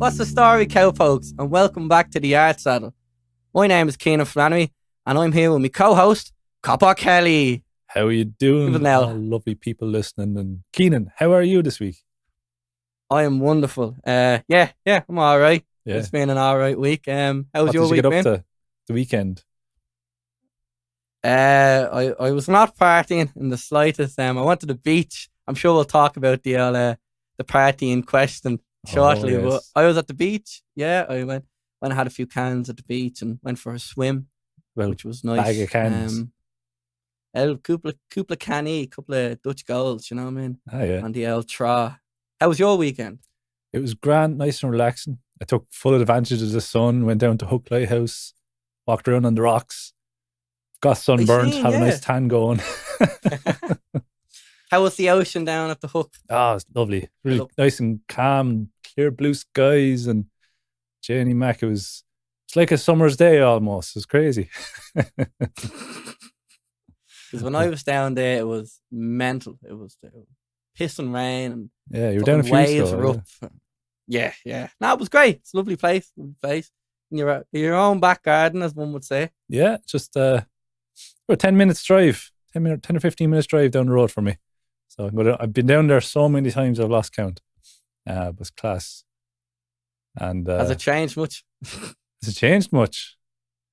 What's the story, cowpokes? And welcome back to the Art Saddle. My name is Keenan Flannery, and I'm here with my co-host, Copper Kelly. How are you doing, Even now. all lovely people listening? And Keenan, how are you this week? I am wonderful. I'm all right. Yeah. It's been an all right week. How's What your did you week get been? up to the weekend? I was not partying in the slightest. I went to the beach. I'm sure we'll talk about the party in question shortly. Oh, yes. But I was at the beach. Yeah, I went and had a few cans at the beach and went for a swim, Well, which was nice. bag of cans. Couple of canny, couple of Dutch goals, you know what I mean? Ah, yeah. On the El Tra. How was your weekend? It was grand, nice and relaxing. I took full advantage of the sun, went down to Hook Lighthouse, walked around on the rocks, got sunburned, had a nice tan going. How was the ocean down at the Hook? Oh, it's lovely. Really nice and calm, clear blue skies, and Janie Mac, it's like a summer's day almost. It was crazy. Because when I was down there, it was mental. It was piss and rain. And yeah, you were down a few waves weeks were ago. up. Yeah. No, it was great. It's a lovely place. In your own back garden, as one would say. Yeah, just about 10 minutes drive, 10 or 15 minutes drive down the road for me. So I've been down there so many times I've lost count. It was class. And Has it changed much? Has it changed much?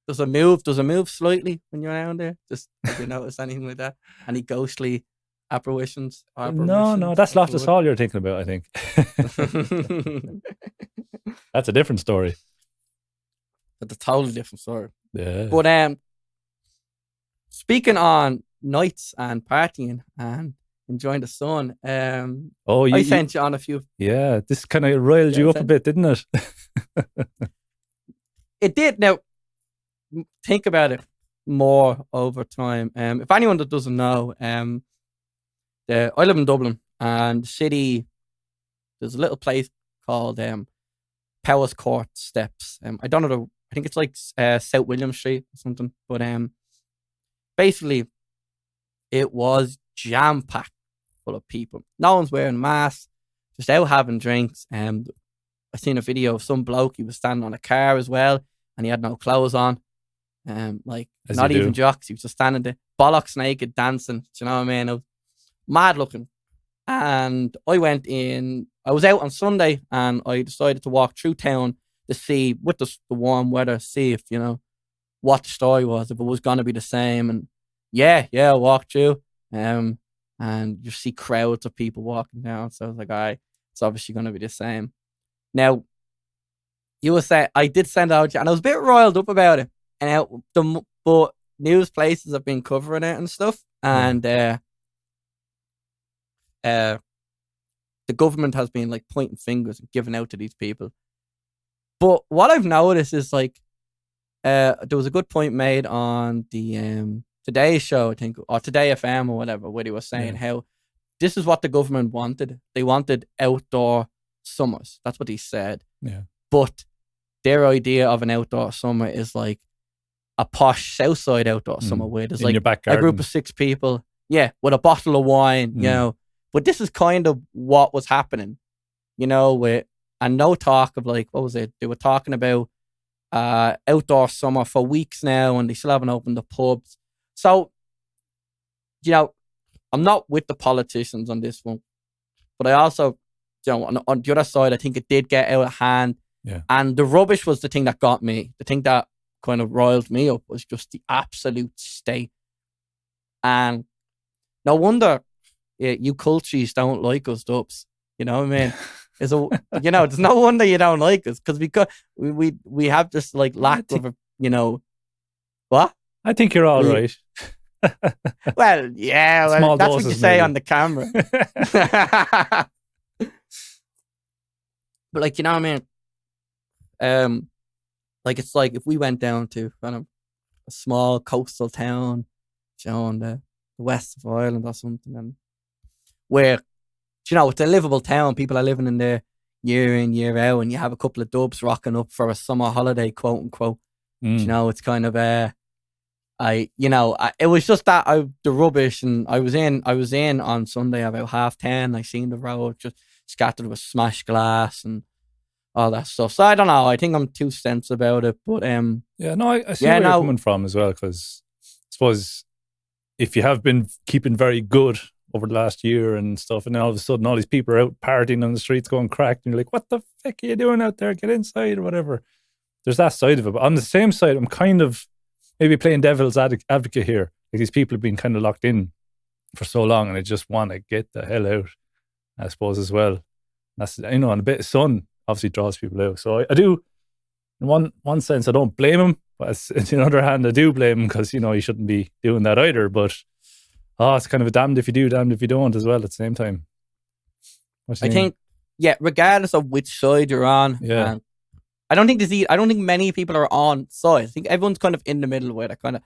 Does it move slightly when you're down there? Just have you noticed anything like that? Any ghostly apparitions? No, that's Loftus Hall you're thinking about, I think. That's a different story. That's a totally different story. Yeah. But speaking on nights and partying and enjoying the sun, I sent you on a few. Yeah, this kind of riled you up a bit, didn't it? It did. Now, think about it more over time. If anyone that doesn't know, I live in Dublin, and the city, there's a little place called Powers Court Steps. I don't know, I think it's like South William Street or something, but basically it was jam-packed full of people. No one's wearing masks, just out having drinks. I seen a video of some bloke, he was standing on a car as well, and he had no clothes on. As Not you even do. jocks, he was just standing there, bollocks naked, dancing. Do you know what I mean? It was mad looking. And I was out on Sunday, and I decided to walk through town to see, with the warm weather, see if, what the story was, if it was going to be the same. And yeah, I walked through, and you see crowds of people walking down. So I was like, all right, it's obviously going to be the same. Now, you were saying, I did send out, and I was a bit riled up about it. And but news places have been covering it and stuff. And the government has been like pointing fingers and giving out to these people. But what I've noticed is like, there was a good point made on the Today Show, I think, or Today FM or whatever, where they were saying how this is what the government wanted. They wanted outdoor summers. That's what he said. Yeah. But their idea of an outdoor summer is like a posh Southside outdoor summer where there's in your back a group garden. of 6 people, with a bottle of wine, you know. But this is kind of what was happening, with and no talk of like, what was it? They were talking about outdoor summer for weeks now, and they still haven't opened the pubs. So, I'm not with the politicians on this one, but I also, on the other side, I think it did get out of hand. Yeah. And the rubbish was the thing that got me. The thing that kind of riled me up was just the absolute state. And no wonder you cultures don't like us dubs. You know what I mean? There's no wonder you don't like us, because we have this like lack of what? I think you're all right. Well, yeah, Small that's what you doses, say maybe. on the camera. But like, you know what I mean? Like, it's like if we went down to kind of a small coastal town, in the west of Ireland or something, and where, it's a livable town, people are living in there year in, year out, and you have a couple of dubs rocking up for a summer holiday, quote unquote. It's kind of it was just that the rubbish, and I was in on Sunday about 10:30. I seen the road just scattered with smashed glass, and all that stuff. So I don't know. I think I'm too sensitive about it. But Yeah, no, I see where you're coming from as well, because I suppose if you have been keeping very good over the last year and stuff, and then all of a sudden all these people are out partying on the streets going cracked, and you're like, what the fuck are you doing out there? Get inside or whatever. There's that side of it. But on the same side, I'm kind of maybe playing devil's advocate here. Like, these people have been kind of locked in for so long, and they just want to get the hell out, I suppose, as well. That's, and a bit of sun obviously draws people out. So I do, in one sense, I don't blame him, but on the other hand, I do blame him, because you shouldn't be doing that either. But it's kind of a damned if you do, damned if you don't as well at the same time. I think, regardless of which side you're on, I don't think many people are on side. I think everyone's kind of in the middle where they're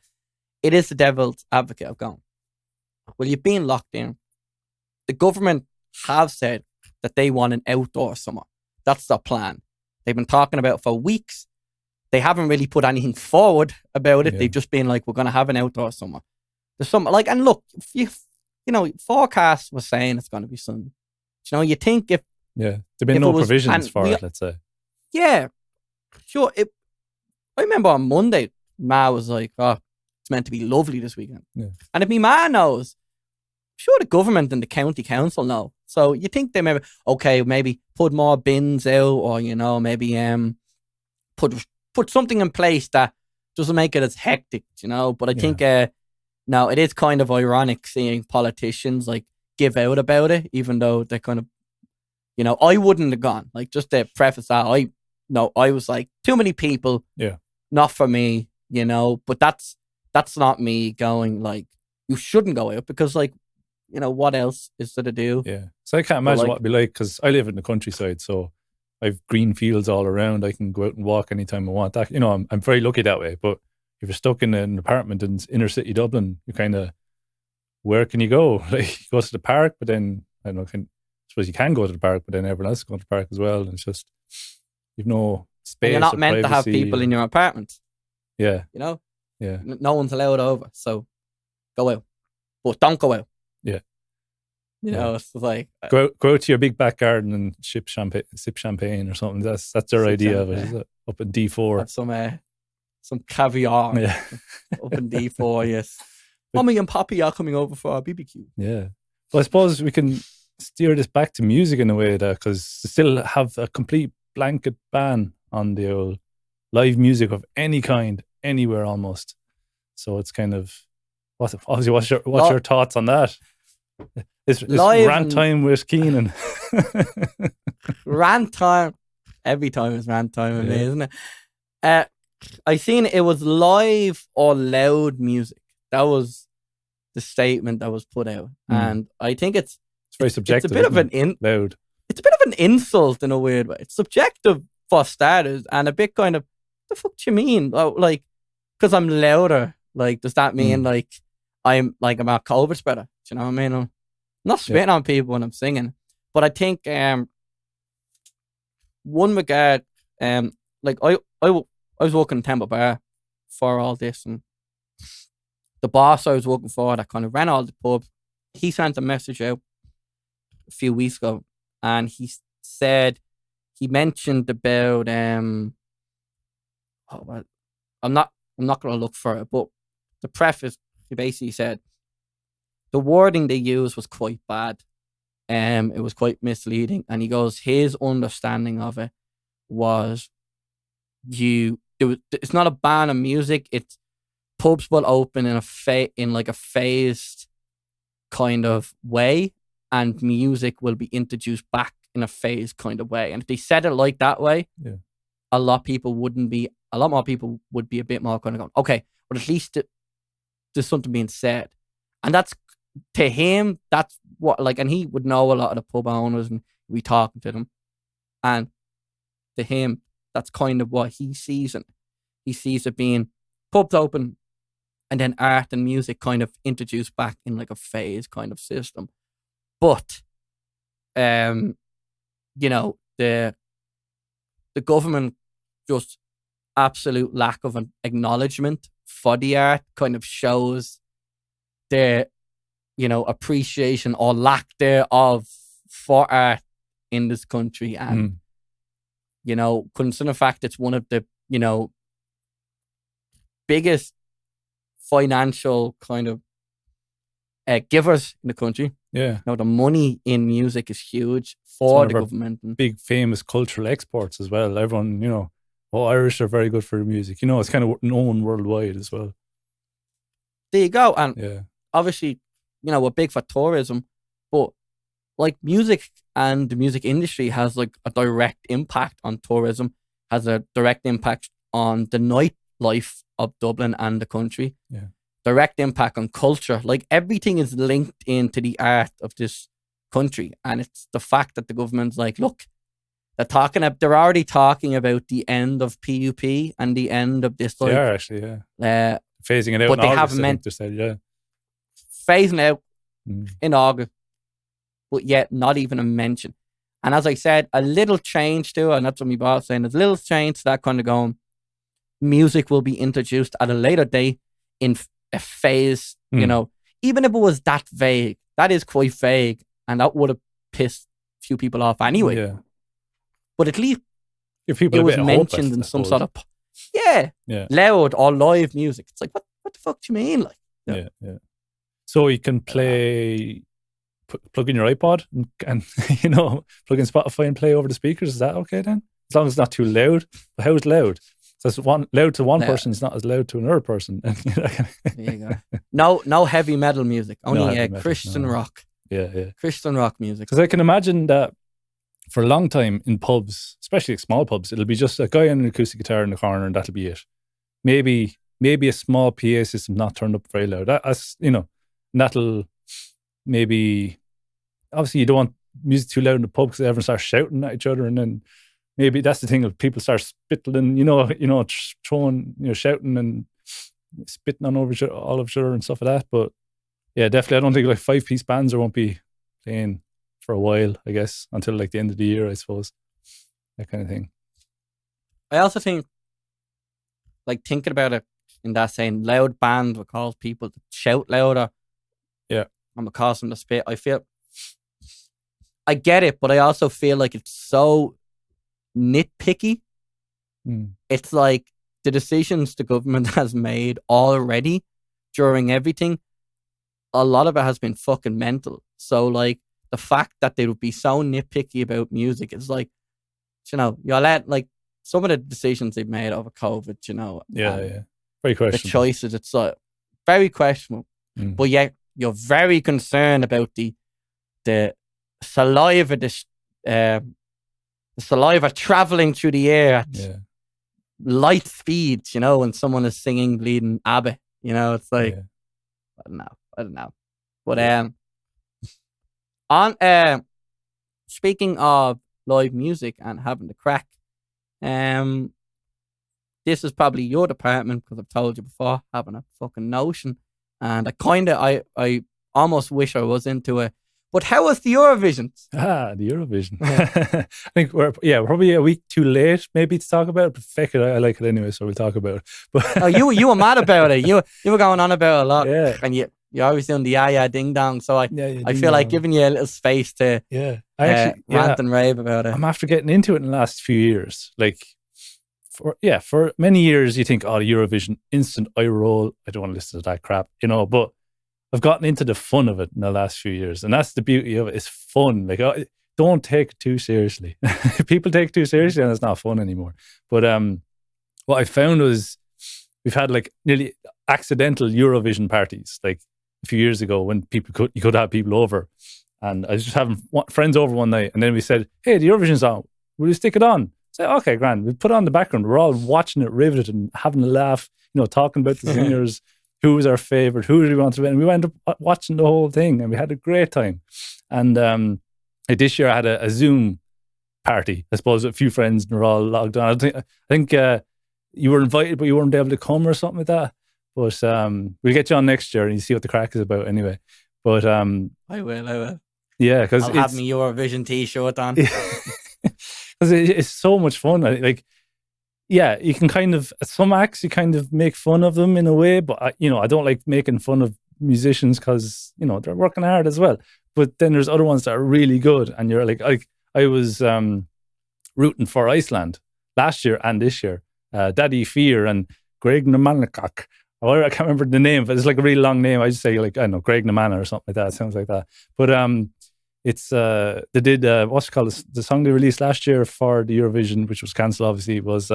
it is the devil's advocate of going, well, you've been locked in. The government have said that they want an outdoor summer. That's their plan. They've been talking about it for weeks. They haven't really put anything forward about it. They've just been like, we're going to have an outdoor summer. There's some, and look, forecast was saying it's going to be sunny. You think if... Yeah, there've been no provisions for it, let's say. Yeah, sure. I remember on Monday, Ma was like, it's meant to be lovely this weekend. Yeah. And if me ma knows, sure, the government and the county council know. So you think they maybe put more bins out, or maybe put something in place that doesn't make it as hectic, But I think no, it is kind of ironic seeing politicians give out about it, even though they're kind of, I wouldn't have gone. Just to preface that, I was like, too many people, not for me, But that's not me going you shouldn't go out, because what else is there to do? Yeah. So I can't imagine what it'd be like, because I live in the countryside, so I've green fields all around. I can go out and walk anytime I want. That, I'm very lucky that way. But if you're stuck in an apartment in inner city Dublin, you kind of, where can you go? You go to the park, but then, I don't know, I suppose you can go to the park, but then everyone else is going to the park as well. And it's just, you've no space. And you're not meant privacy. to have people in your apartment. Yeah. Yeah. No one's allowed over. So go out. But don't go out. Yeah. It's like... Go out to your big back garden and sip champagne or something. That's their idea of it, is it? Up in D4. Have some caviar up in D4, yes. Mommy and Poppy are coming over for our BBQ. Yeah. Well, I suppose we can steer this back to music in a way, because they still have a complete blanket ban on the old live music of any kind, anywhere almost. So it's kind of... What's your thoughts on that? It's rant time with Keenan. Rant time. Every time is rant time with me, isn't it? I seen it was live or loud music. That was the statement that was put out. And I think it's very subjective. It's a bit of loud. It's a bit of an insult in a weird way. It's subjective for starters, and a bit kind of, the fuck do you mean? Because I'm louder. Does that mean I'm a COVID spreader? Do you know what I mean? I'm not spitting on people when I'm singing, but I think one regard, I was working in Temple Bar for all this, and the boss I was working for that kind of ran all the pub, he sent a message out a few weeks ago, and he mentioned about I'm not going to look for it, but the preface, he basically said the wording they used was quite bad. It was quite misleading, and he goes, his understanding of it was it's not a ban on music. It's pubs will open in a phased kind of way, and music will be introduced back in a phased kind of way. And if they said it like that way, a lot more people would be a bit more kind of going, okay, but at least there's something being said. And that's, to him, that's what, and he would know a lot of the pub owners, and we talking to them, and to him, that's kind of what he sees it. He sees it being pubs open, and then art and music kind of introduced back in a phase kind of system. But, the government, just absolute lack of an acknowledgement for the art kind of shows their, appreciation or lack thereof for art in this country. And You know, considering the fact it's one of the, you know, biggest financial kind of givers in the country. Yeah. You know, the money in music is huge for the government. And big famous cultural exports as well. Everyone, you know, Irish are very good for music. You know, it's kind of known worldwide as well. There you go. And obviously, you know, we're big for tourism, but like music and the music industry has like a direct impact on tourism, has a direct impact on the nightlife of Dublin and the country. Yeah. Direct impact on culture. Like everything is linked into the art of this country. And it's the fact that the government's like, look, they're already talking about the end of PUP and the end of this. Like, they are actually, phasing it out. But they August, haven't meant to say, phasing out in August, but yet not even a mention. And as I said, a little change too, and that's what my boss was saying, there's a little change to that kind of going, music will be introduced at a later date in a phase, you know, even if it was that vague, that is quite vague, and that would have pissed a few people off anyway. Yeah. But at least it was mentioned in some sort of loud or live music. It's like, what the fuck do you mean? Like, yeah. So you can play, plug in your iPod and you know, plug in Spotify and play over the speakers. Is that okay then? As long as it's not too loud. But how's loud? So it's loud to one person is not as loud to another person. There you go. No heavy metal music. Only Christian rock. Yeah. Christian rock music. Because I can imagine that for a long time in pubs, especially like small pubs, it'll be just a guy on an acoustic guitar in the corner and that'll be it. Maybe a small PA system not turned up very loud. That's, you know, and that'll maybe, obviously you don't want music too loud in the pub because everyone starts shouting at each other, and then maybe that's the thing of people start spitting, throwing, shouting and spitting on all of each other and stuff like that. But yeah, definitely, I don't think like 5-piece bands won't be playing for a while, I guess, until like the end of the year, I suppose. That kind of thing. I also think, like, thinking about it in that saying, loud band would cause people to shout louder. Yeah. And would cause them to spit. I get it, but I also feel like it's so nitpicky. It's like the decisions the government has made already during everything, a lot of it has been fucking mental. So like the fact that they would be so nitpicky about music is like, you're let like some of the decisions they've made over COVID, yeah, very questionable. The choices, it's very questionable. But yet you're very concerned about the saliva, the saliva traveling through the air at light speeds, when someone is singing Bleeding ABBA, it's like, I don't know. But on speaking of live music and having the crack, this is probably your department because I've told you before, having a fucking notion, and I almost wish I was into it. But how was the Eurovision? The Eurovision. I think we're probably a week too late maybe to talk about it, but feck it, I like it anyway, so we'll talk about it. But you were mad about it. You were going on about it a lot. Yeah. And you're always doing the yeah ding dong. So I feel like giving you a little space to rant and rave about it. I'm after getting into it in the last few years. Like for many years you think, the Eurovision, instant eye roll. I don't want to listen to that crap, but I've gotten into the fun of it in the last few years, and that's the beauty of it. It's fun. Like, don't take it too seriously. People take it too seriously, and it's not fun anymore. But what I found was we've had like nearly accidental Eurovision parties, like a few years ago when you could have people over, and I was just having friends over one night, and then we said, "Hey, the Eurovision's on. Will you stick it on?" Say, "Okay, grand." We put it on the background. We're all watching it, riveted, and having a laugh. Talking about the singers. Who was our favorite? Who did we want to win? And we went up watching the whole thing, and we had a great time. And this year I had a Zoom party, I suppose, with a few friends, and we're all logged on. I think you were invited, but you weren't able to come or something like that. But we'll get you on next year, and you see what the crack is about anyway. But I will. Yeah, because I'll have me Eurovision t-shirt on. Because it's so much fun. You can kind of, at some acts, you kind of make fun of them in a way, but I don't like making fun of musicians because, they're working hard as well. But then there's other ones that are really good, and you're like I was rooting for Iceland last year and this year. Daddy Fear and Greg Namanakak. I can't remember the name, but it's like a really long name. I just say like, I don't know, Greg Namana or something like that. It sounds like that. But it's they did what's it called, the song they released last year for the Eurovision, which was cancelled obviously, was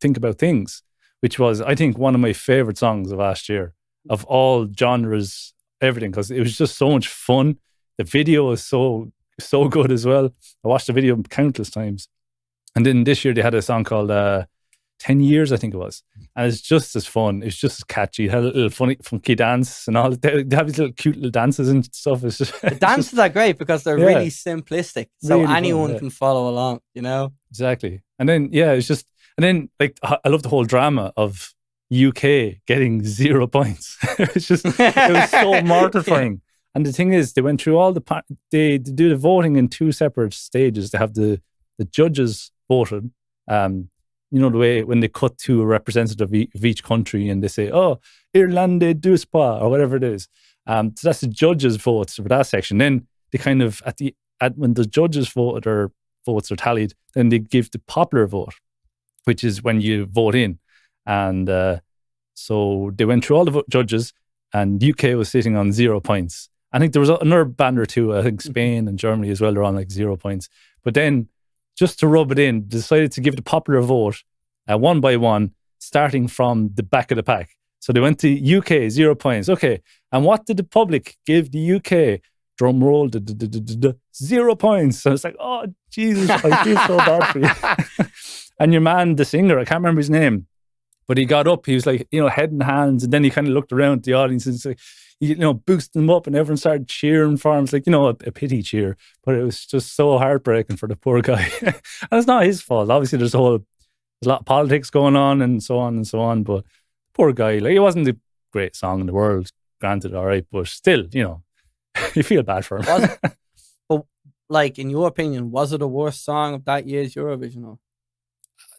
Think About Things, which was, I think, one of my favorite songs of last year, of all genres, everything, because it was just so much fun. The video was so good as well. I watched the video countless times. And then this year they had a song called 10 Years, I think it was. And it's just as fun. It's just as catchy. It had a little funky dance and all. They have these little cute little dances and stuff. It's just, the dances are great because they're really simplistic. So really anyone can follow along, you know? Exactly. And then, it's just, and then like, I love the whole drama of UK getting 0 points. It was so mortifying. And the thing is, they went through all they do the voting in 2 separate stages. They have the judges voted, you know, the way when they cut to a representative of each country and they say, oh, Irlande Duspa, or whatever it is. So that's the judges' votes for that section. Then they kind of, when the judges voted or votes are tallied, then they give the popular vote, which is when you vote in. And so they went through all the judges, and UK was sitting on 0 points. I think there was another band or two, I think Spain and Germany as well, they're on like 0 points. But then, just to rub it in, decided to give the popular vote one by one, starting from the back of the pack. So they went to UK, 0 points. Okay, and what did the public give the UK? Drum roll, 0 points. So it's like, oh, Jesus, I feel so bad for you. And your man, the singer, I can't remember his name, but he got up, he was like, you know, head and hands, and then he kind of looked around the audience and like, you know, boosted them up, and everyone started cheering for him. It's like, you know, a pity cheer, but it was just so heartbreaking for the poor guy. And it's not his fault. Obviously, there's a lot of politics going on and so on and so on, but poor guy, like, it wasn't the great song in the world, granted, all right, but still, you know, you feel bad for him. But, like, in your opinion, was it the worst song of that year's Eurovision? Or?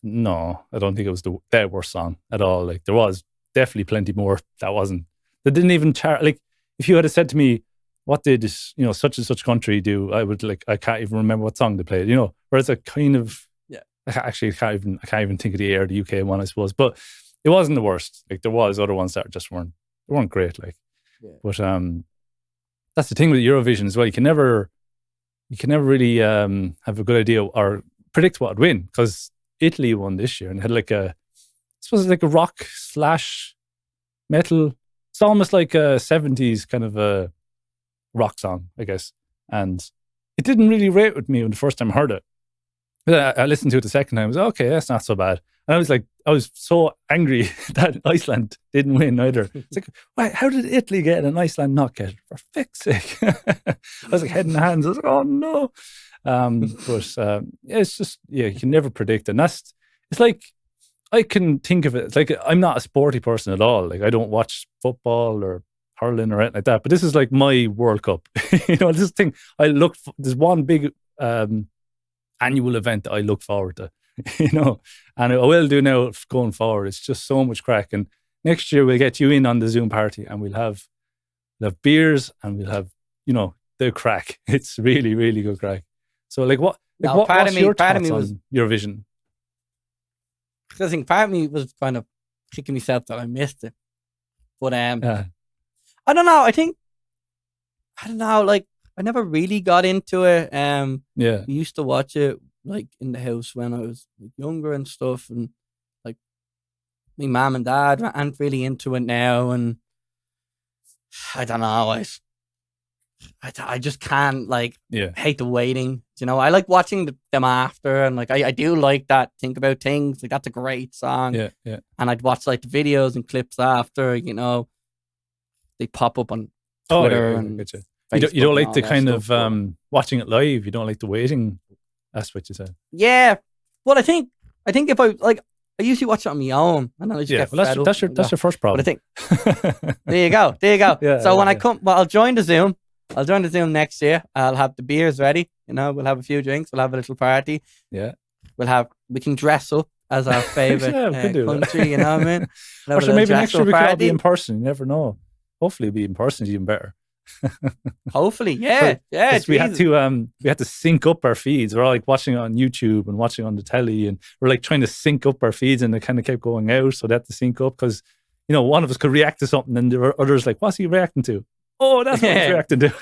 No, I don't think it was the worst song at all. Like, there was definitely plenty more that wasn't. They didn't even like, if you had said to me, what did this, you know, such and such country do, I would like, I can't even remember what song they played, you know, whereas a kind of, I can't even think of the UK one, I suppose, but it wasn't the worst. Like, there was other ones that just weren't great, like, but that's the thing with Eurovision as well. You can never really have a good idea or predict what would win, because Italy won this year and had like I suppose like a rock / metal. It's almost like a 70s kind of a rock song, I guess. And it didn't really rate with me when the first time I heard it. But I listened to it the second time. I was like, okay, that's not so bad. And I was so angry that Iceland didn't win either. It's like, why, how did Italy get it and Iceland not get it? For fuck's sake. I was like head in hands. I was like, oh no. But it's just, you can never predict. And it's like, I can think of it, it's like, I'm not a sporty person at all. Like, I don't watch football or hurling or anything like that. But this is like my World Cup. You know, this thing, there's one big annual event that I look forward to, you know, and I will do now going forward. It's just so much crack. And next year we'll get you in on the Zoom party, and we'll have beers, and we'll have, you know, the crack. It's really, really good crack. So like, what's your thoughts on Eurovision? I think part of me was kind of kicking myself that I missed it. But I don't know. Like, I never really got into it. We used to watch it like in the house when I was like, younger and stuff, and like my mom and dad aren't really into it now, and I don't know. I just can't, like, hate the waiting. You know, I like watching them after, and like I do like that Think About Things. Like, that's a great song. Yeah. And I'd watch like the videos and clips after. You know, they pop up on Twitter and you don't like the kind of watching it live. You don't like the waiting. That's what you said. Yeah, well, I think if I usually watch it on my own, and I just get fed up. That's your first problem. But I think there you go. So when I come, I'll join the Zoom. I'll join the Zoom next year. I'll have the beers ready. You know, we'll have a few drinks. We'll have a little party. Yeah. We can dress up as our favorite country. You know what I mean? Or so maybe next year we could all be in person. You never know. Hopefully, it'll be in person even better. Hopefully, yeah. We had to sync up our feeds. We're all like watching it on YouTube and watching on the telly, and we're like trying to sync up our feeds, and it kind of kept going out, so they had to sync up because one of us could react to something, and there were others like, "What's he reacting to?" Oh, that's what he's reacting to.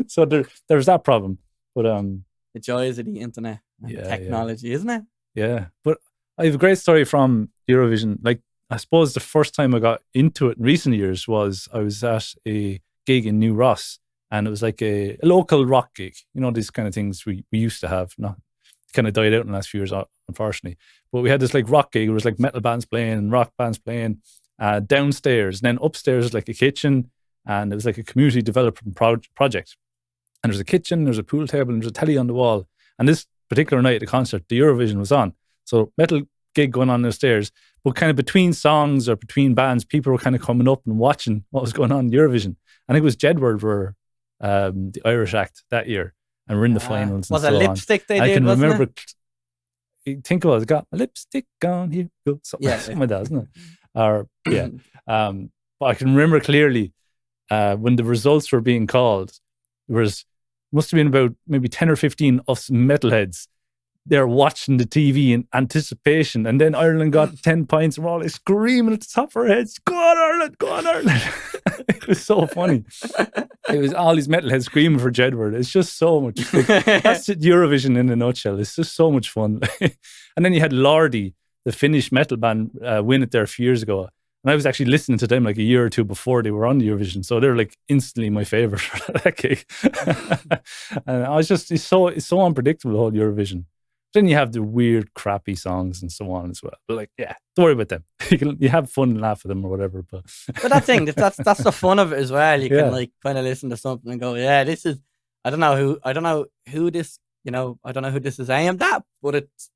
So there's that problem, but the joys of the internet and technology, isn't it? Yeah, but I have a great story from Eurovision. Like, I suppose the first time I got into it in recent years was I was at a gig in New Ross, and it was like a local rock gig. These kind of things we used to have. Not kind of died out in the last few years, unfortunately. But we had this like rock gig. It was like metal bands playing and rock bands playing downstairs, and then upstairs was like a kitchen, and it was like a community development project. And there's a kitchen, there's a pool table, and there's a telly on the wall. And this particular night at the concert, the Eurovision was on. So metal gig going on downstairs, but kind of between songs or between bands, people were kind of coming up and watching what was going on in Eurovision. I think it was Jedward were the Irish act that year, and we're in the finals. Was and it so lipstick on. they did, wasn't remember, it? Think about it, got my lipstick on, here we go. Something like that, isn't it? Or, yeah. But I can remember clearly when the results were being called, must have been about maybe 10 or 15 us metalheads. They're watching the TV in anticipation, and then Ireland got 10 points, and we're all like screaming at the top of our heads, "Go on, Ireland! Go on, Ireland!" It was so funny. It was all these metalheads screaming for Jedward. It's just so much. That's Eurovision in a nutshell. It's just so much fun. And then you had Lordi, the Finnish metal band, win it there a few years ago. And I was actually listening to them like a year or two before they were on the Eurovision. So they're like instantly my favorite for that gig. And I was just, it's so unpredictable, the whole Eurovision. Then you have the weird, crappy songs and so on as well. But like, yeah, don't worry about them. You have fun and laugh at them or whatever. But that thing, that's the fun of it as well. You can like kind of listen to something and go, yeah, this is, I don't know who this, I don't know who this is aimed at, but it's,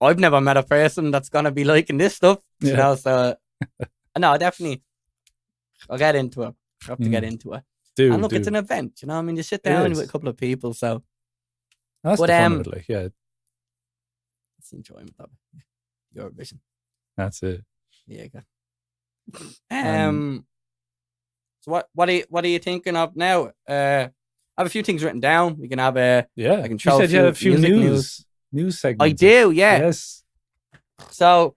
I've never met a person that's going to be liking this stuff, so no, definitely I'll get into it. I have to get into it. And it's an event, you sit down with a couple of people, so that's the fun of it, like, yeah. It's the enjoyment of it. Eurovision. That's it. Yeah, so what are you thinking of now? I have a few things written down. We can have I can show you said you had a few news segments. I do, yeah. Yes. So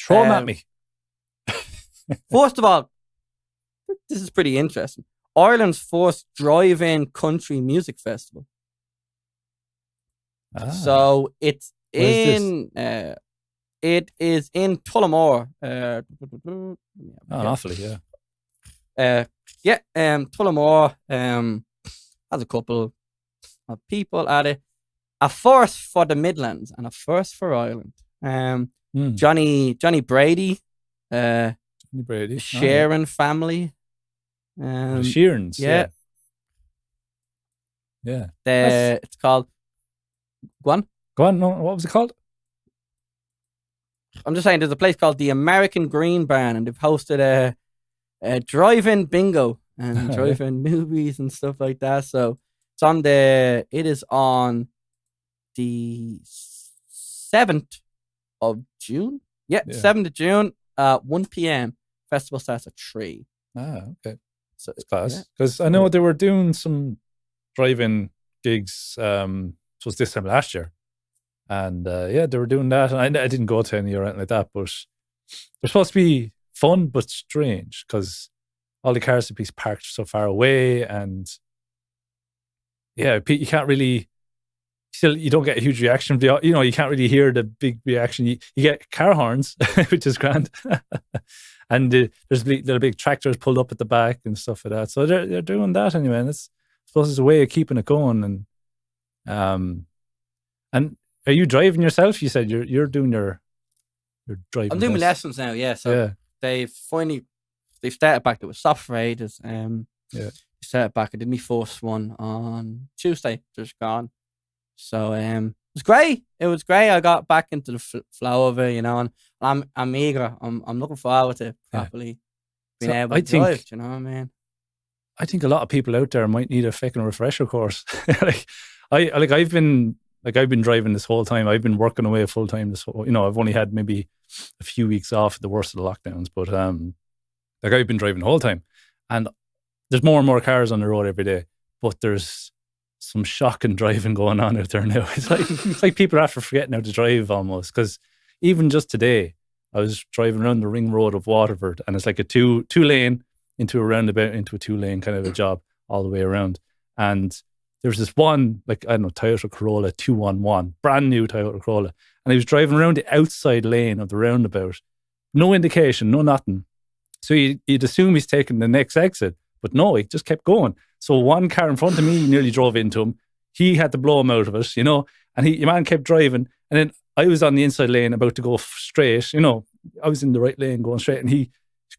throw them at me. First of all, this is pretty interesting. Ireland's first drive-in country music festival. So it's it is in Tullamore. Awfully, yeah. Tullamore has a couple of people at it. A first for the Midlands and a first for Ireland. Johnny Brady. Brady. Sharon family. The Sheerans. Yeah. It's called. Go on. No, what was it called? I'm just saying, there's a place called the American Green Barn, and they've hosted a drive-in bingo and drive-in movies and stuff like that. So it is on the 7th of June. Yeah, 7th of June, 1 p.m. Festival starts at 3. Okay. So it's class. Because I know they were doing some drive-in gigs. It was this time last year. And they were doing that. And I didn't go to any or anything like that, but they're supposed to be fun but strange because all the cars are parked so far away, and you can't really, you don't get a huge reaction. You can't really hear the big reaction. You get car horns, which is grand. And there's little big tractors pulled up at the back and stuff like that. So they're doing that anyway. And I suppose it's a way of keeping it going. And are you driving yourself? You said you're doing your driving. I'm doing my lessons now. Yeah. So they've started back. It was soft raiders. Started back. I did my first one on Tuesday. Just gone. So it was great. It was great. I got back into the flow of it, and I'm eager. I'm looking forward to properly being able to drive. You know what I mean? I think a lot of people out there might need a fucking refresher course. I've been driving this whole time. I've been working away full time. I've only had maybe a few weeks off at the worst of the lockdowns, but I've been driving the whole time, and there's more and more cars on the road every day, but there's some shocking driving going on out there now. It's like people are after forgetting how to drive almost. Because even just today, I was driving around the ring road of Waterford, and it's like a two lane into a roundabout into a 2-lane kind of a job all the way around. And there's this one, like, I don't know, Toyota Corolla 211, brand new Toyota Corolla. And he was driving around the outside lane of the roundabout. No indication, no nothing. So you'd assume he's taking the next exit, but no, he just kept going. So one car in front of me nearly drove into him. He had to blow him out of it, you know, and your man kept driving. And then I was on the inside lane about to go straight, you know, I was in the right lane going straight, and he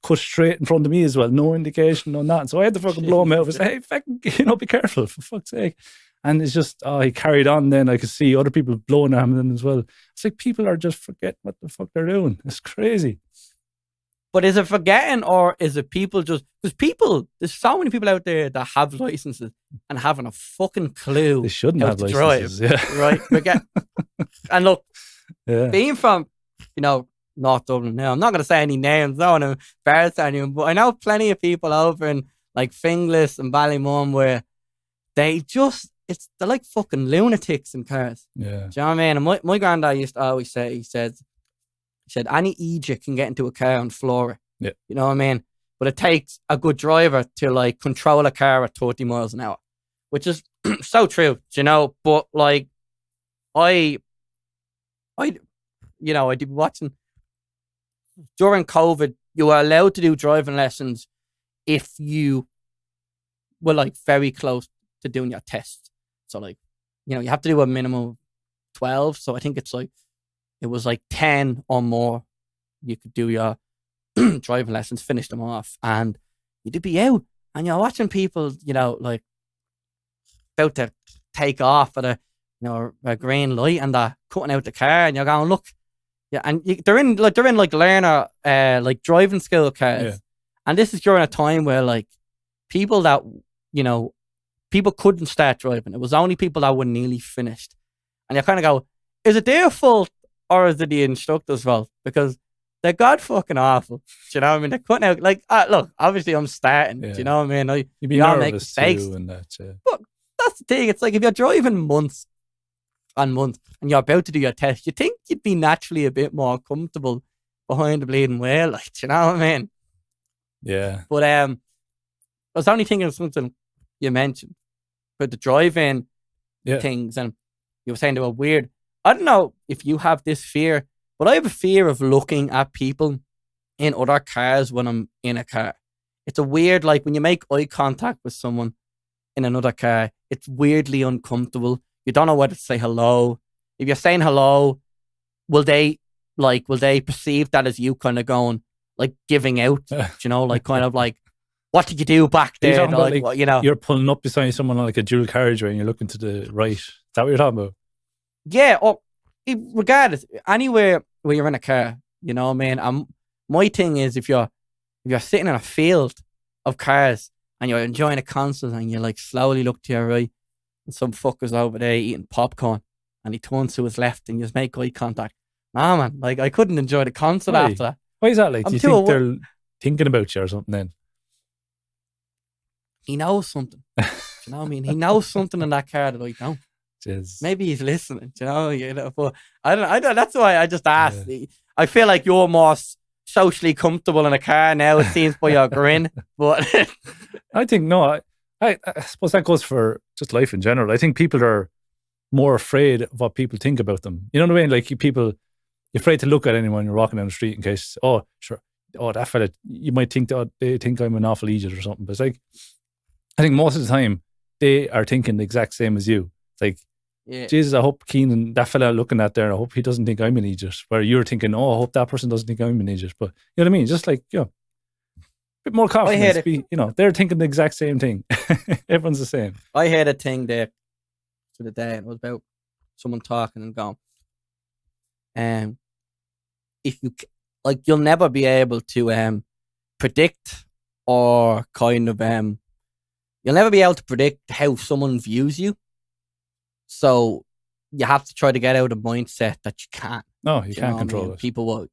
cut straight in front of me as well. No indication, no nothing. So I had to fucking blow him out. I was like, hey, fucking, you know, be careful, for fuck's sake. And it's just, he carried on then. I could see other people blowing at him then as well. It's like people are just forgetting what the fuck they're doing. It's crazy. But is it forgetting, or is it people just... Because there's so many people out there that have licenses and haven't a fucking clue. They shouldn't how have to licenses. drive, Yeah. right? And look, Yeah. being from, you know, North Dublin now, I'm not going to say any names, I don't want to embarrass anyone, but I know plenty of people over in like Finglas and Ballymun where they're like fucking lunatics in cars. Yeah. Do you know what I mean? And my granddad used to always say, he said, any idiot can get into a car and floor it. Yeah. You know what I mean? But it takes a good driver to like control a car at 30 miles an hour, which is so true, you know? But like, I did be watching during COVID, you were allowed to do driving lessons if you were like very close to doing your test. So like, you know, you have to do a minimum of 12. So I think it was like 10 or more. You could do your driving lessons, finish them off, and you'd be out and you're watching people, you know, like about to take off at a green light, and they're cutting out the car, and you're going, look, yeah, and they're in like learner like driving skill cars, Yeah. and this is during a time where like people that, you know, people couldn't start driving. It was only people that were nearly finished, and you kind of go, is it their fault or is it the instructor's fault? Because they're god fucking awful. Do you know what I mean? They're cutting out like, look, obviously I'm starting. Yeah. Do you know what I mean? You'd be we all make nervous mistakes. too, and that. Yeah. But that's the thing. It's like if you're driving months and months and you're about to do your test, you think you'd be naturally a bit more comfortable behind the bleeding wheel. Like, do you know what I mean? Yeah. But I was only thinking of something you mentioned about the drive-in things, and you were saying they were weird. I don't know if you have this fear, but I have a fear of looking at people in other cars when I'm in a car. It's a weird, like when you make eye contact with someone in another car, it's weirdly uncomfortable. You don't know whether to say hello. If you're saying hello, will they perceive that as you kind of going, like giving out, you know, like kind of like, what did you do back there? Like, what, you know, you're pulling up beside someone on like a dual carriageway and you're looking to the right. Is that what you're talking about? Yeah, or regardless, anywhere where you're in a car, you know what I mean? My thing is if you're sitting in a field of cars and you're enjoying a concert and you like slowly look to your right and some fucker's over there eating popcorn and he turns to his left and you just make eye contact. Nah, man, like I couldn't enjoy the concert after that. Why is that like? Do you think they're thinking about you or something then? He knows something. Do you know what I mean? He knows something in that car that I don't. Jeez. Maybe he's listening, you know. But I don't. That's why I just asked. Yeah. I feel like you're more socially comfortable in a car now. It seems by your grin, but I think no. I suppose that goes for just life in general. I think people are more afraid of what people think about them. You know what I mean? Like you're afraid to look at anyone you're walking down the street in case, that fella, you might think that they think I'm an awful idiot or something. But it's like, I think most of the time they are thinking the exact same as you. It's like, yeah. Jesus, I hope Keenan, that fella looking at there, I hope he doesn't think I'm an idiot. Where you're thinking, I hope that person doesn't think I'm an idiot. But you know what I mean? Just like, a bit more confidence. They're thinking the exact same thing. Everyone's the same. I heard a thing there to the day, and it was about someone talking and going, if you, like, you'll never be able to predict or kind of, you'll never be able to predict how someone views you. So you have to try to get out of mindset that you can't. No, you can't control it. People will.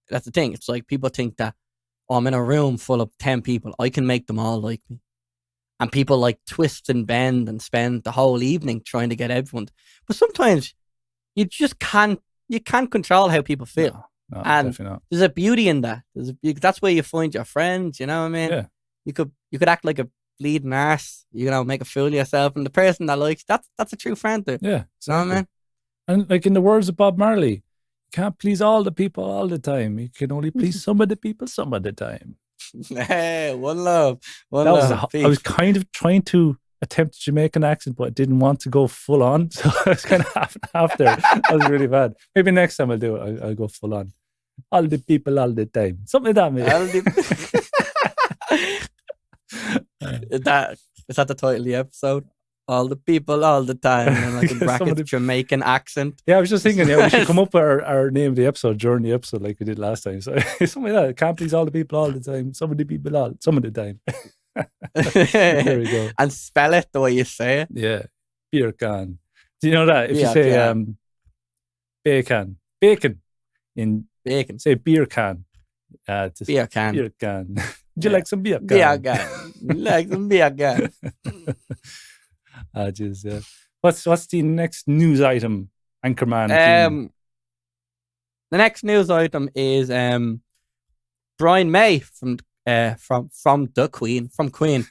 That's the thing. It's like people think that, I'm in a room full of 10 people. I can make them all like me. and people like twist and bend and spend the whole evening trying to get everyone. But sometimes you just can't control how people feel. No, And definitely not. there's a beauty in that. That's where you find your friends, you know what I mean? Yeah. You could act like a bleeding ass, make a fool of yourself, and the person that likes that's a true friend there. Yeah, You know what I mean? And like in the words of Bob Marley, you can't please all the people all the time. You can only please some of the people some of the time. Hey, one love. One That love. was I was kind of trying to attempt a Jamaican accent, but I didn't want to go full on. So I was kind of half and half there. That was really bad. Maybe next time I'll do it. I'll go full on. All the people all the time. Something like that, maybe. Is that the title of the episode? All the people, all the time, and like in brackets, Jamaican accent. Yeah, I was just thinking, we should come up with our name of the episode during the episode like we did last time. So something like that. Can't please all the people all the time. Some of the people some of the time. There we go. And spell it the way you say it. Yeah. Beer can. Do you know that? If Beer you say can. bacon in Bacon. say beer can. Beer can. Beer can. Would you like some beer can? Beer can. Like some beer can. Just what's the next news item, Anchorman? The next news item is Brian May from the Queen, from Queen,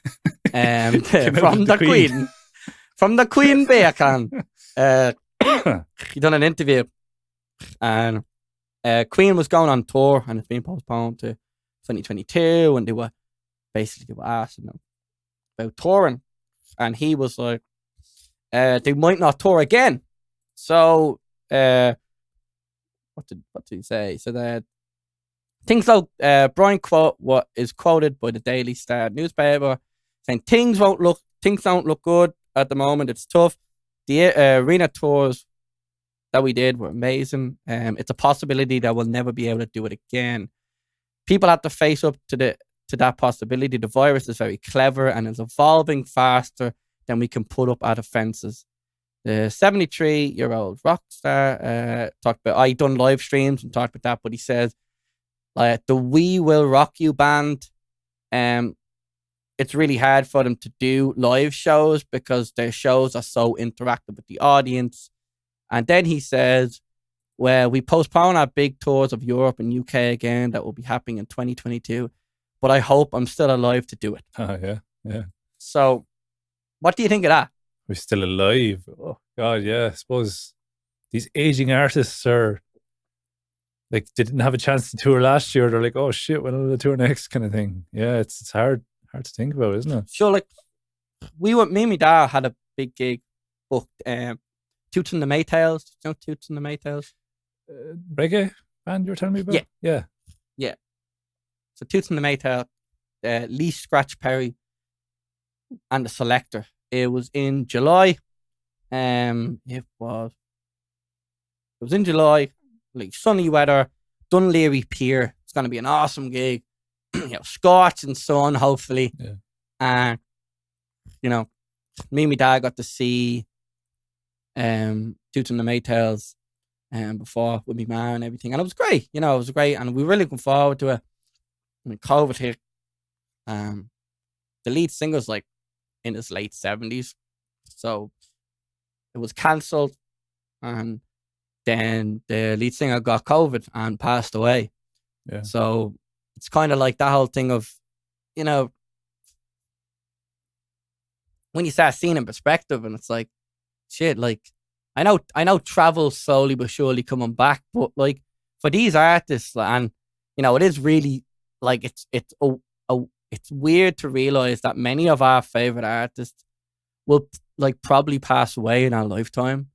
from the Queen, from the Queen Bacon. He done an interview, and Queen was going on tour, and it's been postponed to 2022, and they were asking him about touring, and he was like, they might not tour again. So, what did he say? He said that things like Brian what is quoted by the Daily Star newspaper saying things don't look good at the moment. It's tough. The arena tours that we did were amazing. It's a possibility that we'll never be able to do it again. People have to face up to that possibility. The virus is very clever and is evolving faster than we can put up our defenses. The 73-year-old rock star talked about, I done live streams and talked about that, but he says, the We Will Rock You band, it's really hard for them to do live shows because their shows are so interactive with the audience. And then he says, well, we postpone our big tours of Europe and UK again that will be happening in 2022, but I hope I'm still alive to do it. Oh, yeah. So, what do you think of that? We're still alive. Oh, God, yeah. I suppose these aging artists are like, they didn't have a chance to tour last year. They're like, oh, shit, when will the tour next kind of thing. Yeah, it's hard to think about, isn't it? Sure, like, me and my dad had a big gig booked. Toots and the Maytals. Do you know Toots and the Maytals? Reggae band you were telling me about? Yeah. So Toots and the Maytals, Lee Scratch Perry, and the Selector. It was in July. It was in July, like sunny weather, Dunleary Pier. It's going to be an awesome gig. Scorching sun, hopefully. Yeah. And me and my dad got to see Toots and the Maytals before with my mum and everything, and it was great. It was great, and we were really looking forward to it. When COVID hit, the lead singer's like in his late 70s, so it was cancelled, and then the lead singer got COVID and passed away. Yeah. So it's kind of like that whole thing of, when you start seeing in perspective, and it's like, shit, like, I know travel's slowly but surely coming back, but like for these artists, and it is really like it's weird to realize that many of our favorite artists will like probably pass away in our lifetime,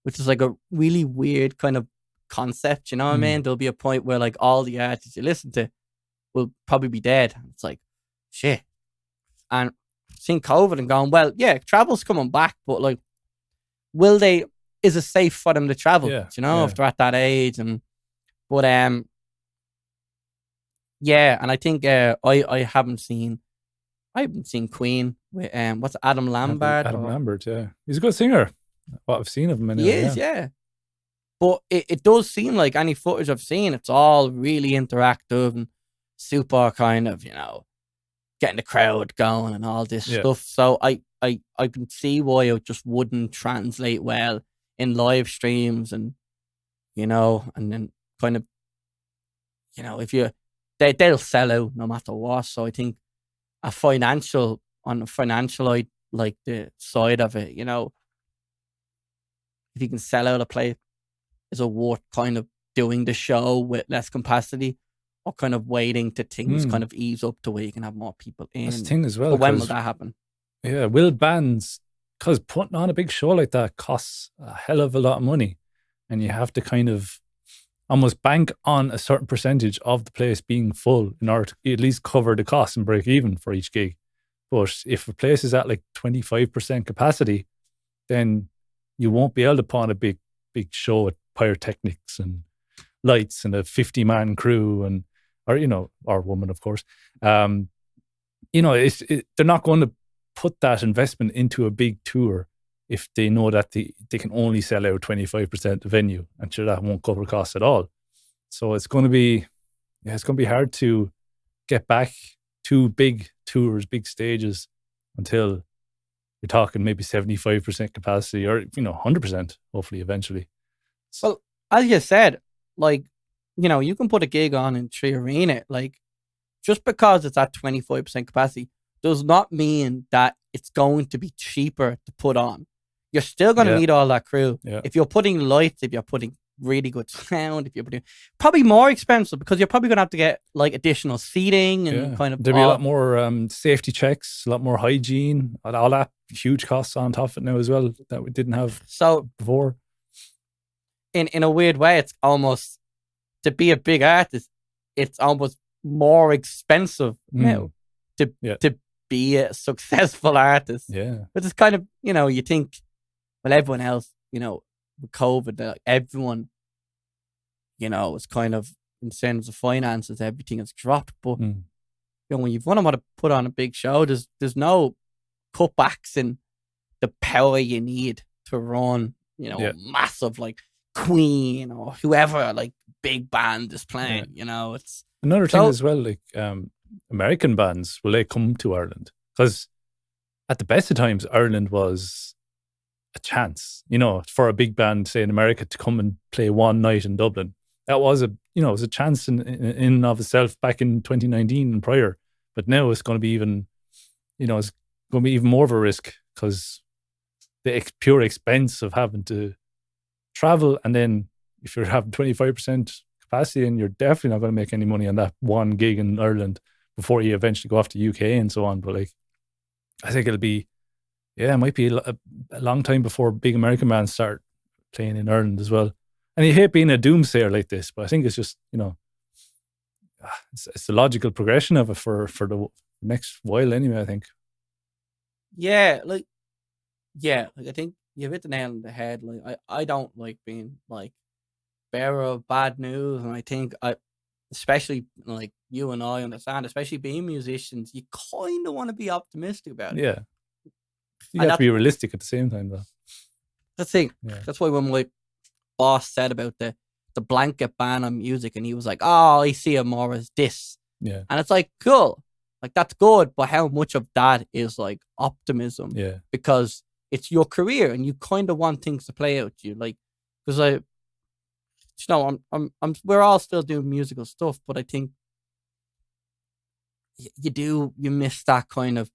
which is like a really weird kind of concept. You know what I mean? There'll be a point where like all the artists you listen to will probably be dead. It's like, shit. And seeing COVID and going, well, yeah, travel's coming back, but like, is it safe for them to travel? Yeah, If they're at that age? Yeah, and I think I haven't seen Queen with what's it, Adam Lambert? Adam Lambert, yeah, he's a good singer. What I've seen of him, anyway, he is, yeah. But it does seem like any footage I've seen, it's all really interactive and super kind of getting the crowd going and all this Yeah. stuff. So I can see why it just wouldn't translate well in live streams, and and then kind of if they'll sell out no matter what. So I think on a financial like the side of it, if you can sell out a place, is it worth kind of doing the show with less capacity, or kind of waiting to things kind of ease up to where you can have more people in? That's the thing as well. But when will that happen? Yeah, will bands, because putting on a big show like that costs a hell of a lot of money, and you have to kind of almost bank on a certain percentage of the place being full in order to at least cover the costs and break even for each gig. But if a place is at like 25% capacity, then you won't be able to put on a big show with pyrotechnics and lights and a 50-man crew or woman, of course. They're not going to put that investment into a big tour if they know that they can only sell out 25% of the venue, and sure, that won't cover costs at all. So it's going to be hard to get back to big tours, big stages, until you're talking maybe 75% capacity, or 100%, hopefully eventually. Well, as you said, like, you can put a gig on in 3 Arena. Like, just because it's at 25% capacity does not mean that it's going to be cheaper to put on. You're still going to need all that crew. Yeah. If you're putting lights, if you're putting really good sound, if you're putting probably more expensive, because you're probably going to have to get like additional seating and kind of there'll be a lot more safety checks, a lot more hygiene, all that huge costs on top of it now as well that we didn't have before. In a weird way, it's almost, to be a big artist, it's almost more expensive now to be a successful artist. Yeah. But it's kind of, you think, well, everyone else, with COVID, everyone, it's kind of, in terms of finances, everything has dropped. But, when you've want to put on a big show, there's no cutbacks in the power you need to run, massive, like, Queen or whoever, like, big band is playing, it's another thing as well, like American bands, will they come to Ireland? Because at the best of times, Ireland was a chance, for a big band, say in America, to come and play one night in Dublin. That was it was a chance in and of itself back in 2019 and prior. But now it's going to be even, it's going to be even more of a risk, because the pure expense of having to travel, and then if you're having 25% capacity, and you're definitely not going to make any money on that one gig in Ireland before you eventually go off to UK and so on. But like, I think it'll be, it might be a long time before big American bands start playing in Ireland as well. And you hate being a doomsayer like this, but I think it's just, it's the logical progression of it for the next while anyway, I think. I think you've hit the nail on the head. Like, I don't like being like bearer of bad news, and I think especially like you and I understand, especially being musicians, you kind of want to be optimistic about it. Yeah, you have to be realistic at the same time, though. That's the thing. Yeah. That's why when my boss said about the blanket ban on music, and he was like, "Oh, I see it more as this." Yeah, and it's like, cool, like that's good, but how much of that is like optimism? Yeah, because it's your career, and you kind of want things to play out to you, like, because we're all still doing musical stuff, but I think you miss that kind of,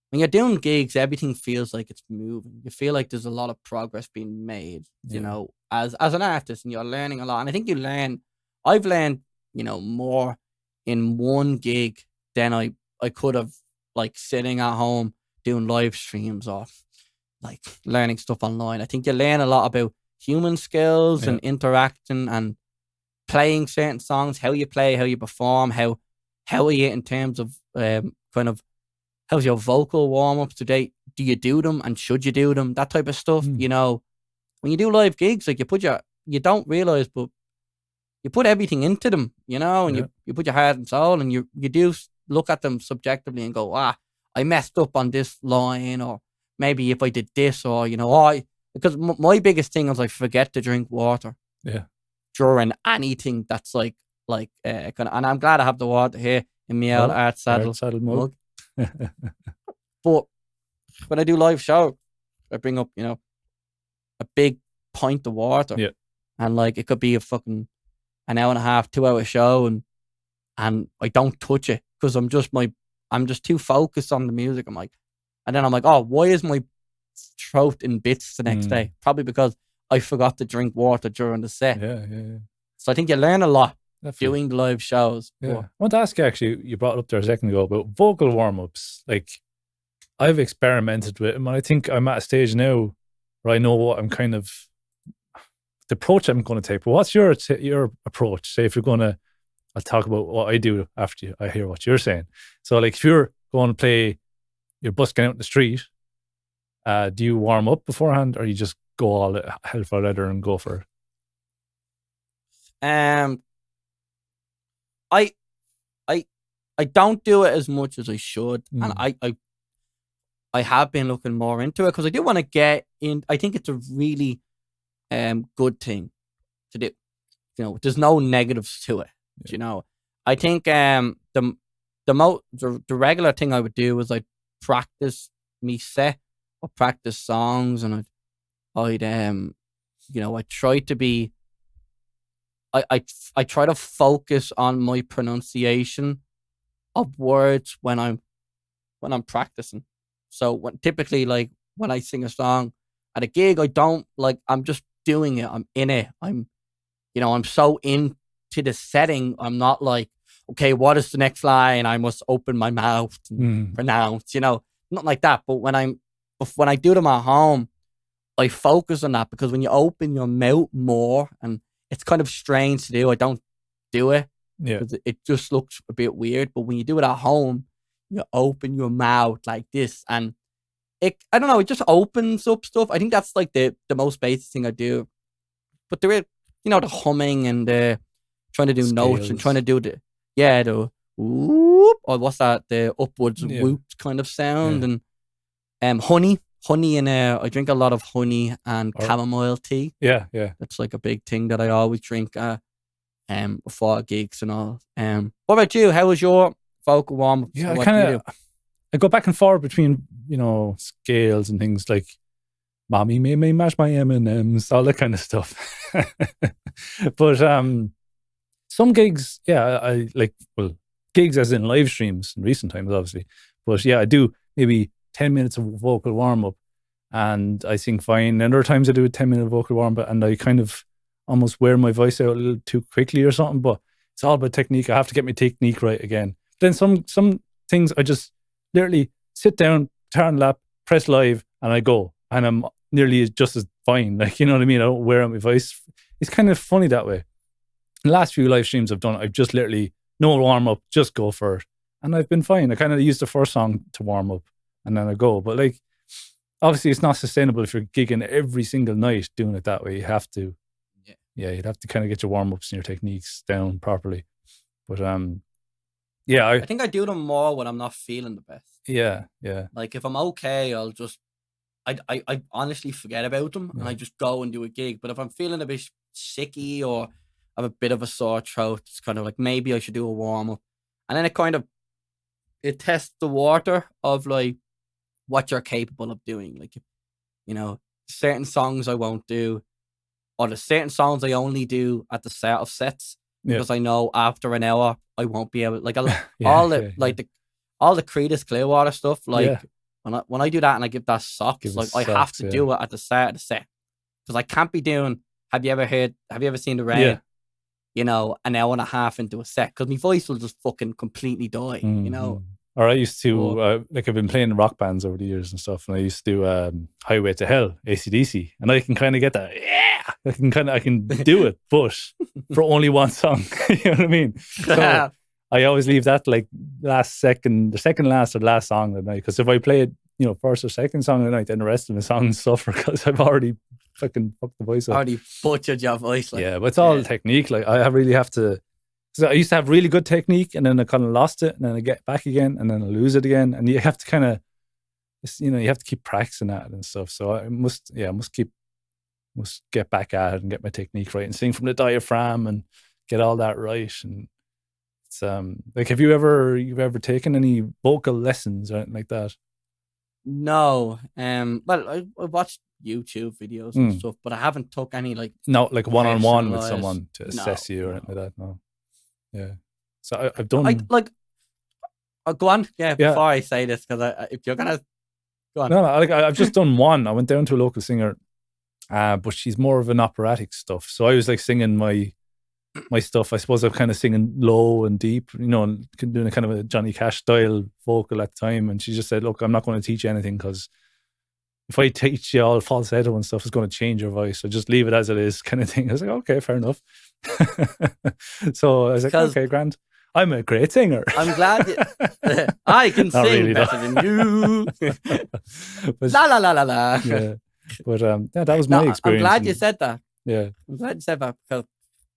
when you're doing gigs, everything feels like it's moving. You feel like there's a lot of progress being made, as an artist, and you're learning a lot. And I think I've learned, more in one gig than I could have, like, sitting at home doing live streams or like learning stuff online. I think you learn a lot about human skills and interacting and playing certain songs, how you play, how you perform, how are you in terms of kind of, how's your vocal warm-ups today? Do you do them, and should you do them? That type of stuff. When you do live gigs, like, you don't realize, but you put everything into them, and you put your heart and soul, and you do look at them subjectively and go, I messed up on this line, or maybe if I did this, or, because my biggest thing is I forget to drink water. Yeah. During anything that's like, and I'm glad I have the water here in my old art saddle mug. But when I do live show, I bring up, a big pint of water. Yeah. And like, it could be a fucking an hour and a half, 2 hour show. And I don't touch it because I'm just too focused on the music. And then I'm like, oh, why is my throat in bits the next day? Probably because I forgot to drink water during the set. Yeah. So I think you learn a lot Definitely. doing the live shows. Yeah. But I want to ask you, actually, you brought it up there a second ago about vocal warm-ups. Like, I've experimented with them, and I think I'm at a stage now where I know what I'm kind of, the approach I'm going to take. But what's your approach? Say if you're going to, I'll talk about what I do after I hear what you're saying. So like if you're going to play, you're busking out in the street, do you warm up beforehand, or you just go all hell for leather and go for it? I don't do it as much as I should, and I have been looking more into it because I do want to get in. I think it's a really good thing to do. There's no negatives to it. Yeah. I think the regular thing I would do is I'd practice me set or practice songs, and I'd try to be. I try to focus on my pronunciation of words when I'm practicing. So typically, like when I sing a song at a gig, I don't like. I'm just doing it. I'm in it. I'm so into the setting. I'm not like, okay, what is the next line? I must open my mouth and pronounce. Not like that. But when I do them at home, I focus on that, because when you open your mouth more, and it's kind of strange to do. I don't do it. Yeah. It just looks a bit weird. But when you do it at home, you open your mouth like this, and I don't know, it just opens up stuff. I think that's like the most basic thing I do. But there is, the humming and the trying to do notes and trying to do the whoop, or what's that? The upwards whoop kind of sound, and honey, and I drink a lot of honey and chamomile tea. Yeah. That's like a big thing that I always drink before gigs and all. What about you? How was your vocal warm-up? Yeah, I go back and forth between, scales and things like "Mommy made me mash my M&Ms," all that kind of stuff. But some gigs, I like, gigs as in live streams in recent times, obviously. But yeah, I do maybe 10 minutes of vocal warm-up and I sing fine. And other times I do a 10-minute vocal warm-up and I kind of almost wear my voice out a little too quickly or something. But it's all about technique. I have to get my technique right again. Then some things I just literally sit down, turn lap, press live, and I go. And I'm nearly just as fine. Like, you know what I mean? I don't wear out my voice. It's kind of funny that way. The last few live streams I've done, I've just literally, no warm up, just go for it. And I've been fine. I kind of use the first song to warm up and then I go. But like, obviously it's not sustainable if you're gigging every single night doing it that way. You have to, you'd have to kind of get your warm ups and your techniques down properly. But I think I do them more when I'm not feeling the best. Yeah. Like if I'm okay, I'll just, I honestly forget about them and I just go and do a gig. But if I'm feeling a bit sicky or I have a bit of a sore throat, it's kind of like maybe I should do a warm up. And then it tests the water of like what you're capable of doing. Like, certain songs I won't do, or the certain songs I only do at the start of sets because I know after an hour I won't be able, like all the Creedence Clearwater stuff. Like when I do that and I give that socks, I have to do it at the start of the set because I can't be doing. Have you ever seen the rain? An hour and a half into a set because my voice will just fucking completely die. Or I used to, I've been playing rock bands over the years and stuff, and I used to do Highway to Hell, AC/DC, and I can kind of get that, I can do it, but for only one song, you know what I mean? So I always leave that like the second last or last song of the night, because if I play it, first or second song of the night, then the rest of the songs suffer because I've already fucking fucked the voice up. Already butchered your voice. Like. Yeah, but it's all technique. Like I really have to. So I used to have really good technique, and then I kind of lost it, and then I get back again, and then I lose it again, and you have to kind of, you have to keep practicing that and stuff. So I must get back at it and get my technique right, and sing from the diaphragm and get all that right, and It's like, have you ever taken any vocal lessons or anything like that? No. Well, I watched YouTube videos and stuff, but I haven't took any like No, like one-on-one with personalized- someone to assess you or no. anything like that. No. Yeah. So I've done. Go on. Yeah. Yeah. Before I say this, because if you're gonna go on. No, like I've just done one. I went down to a local singer, but she's more of an operatic stuff. So I was like singing my stuff. I suppose I'm kind of singing low and deep, you know, and doing a kind of a Johnny Cash style vocal at the time. And she just said, "Look, I'm not going to teach you anything, because if I teach you all falsetto and stuff, it's going to change your voice. So just leave it as it is," kind of thing. I was like, "Okay, fair enough." So I was like, "Okay, grand. I'm a great singer." I'm glad I can sing really, better than you. La la la la la. Yeah. But yeah, that was my experience. I'm glad you said that. Yeah. I'm glad you said that, because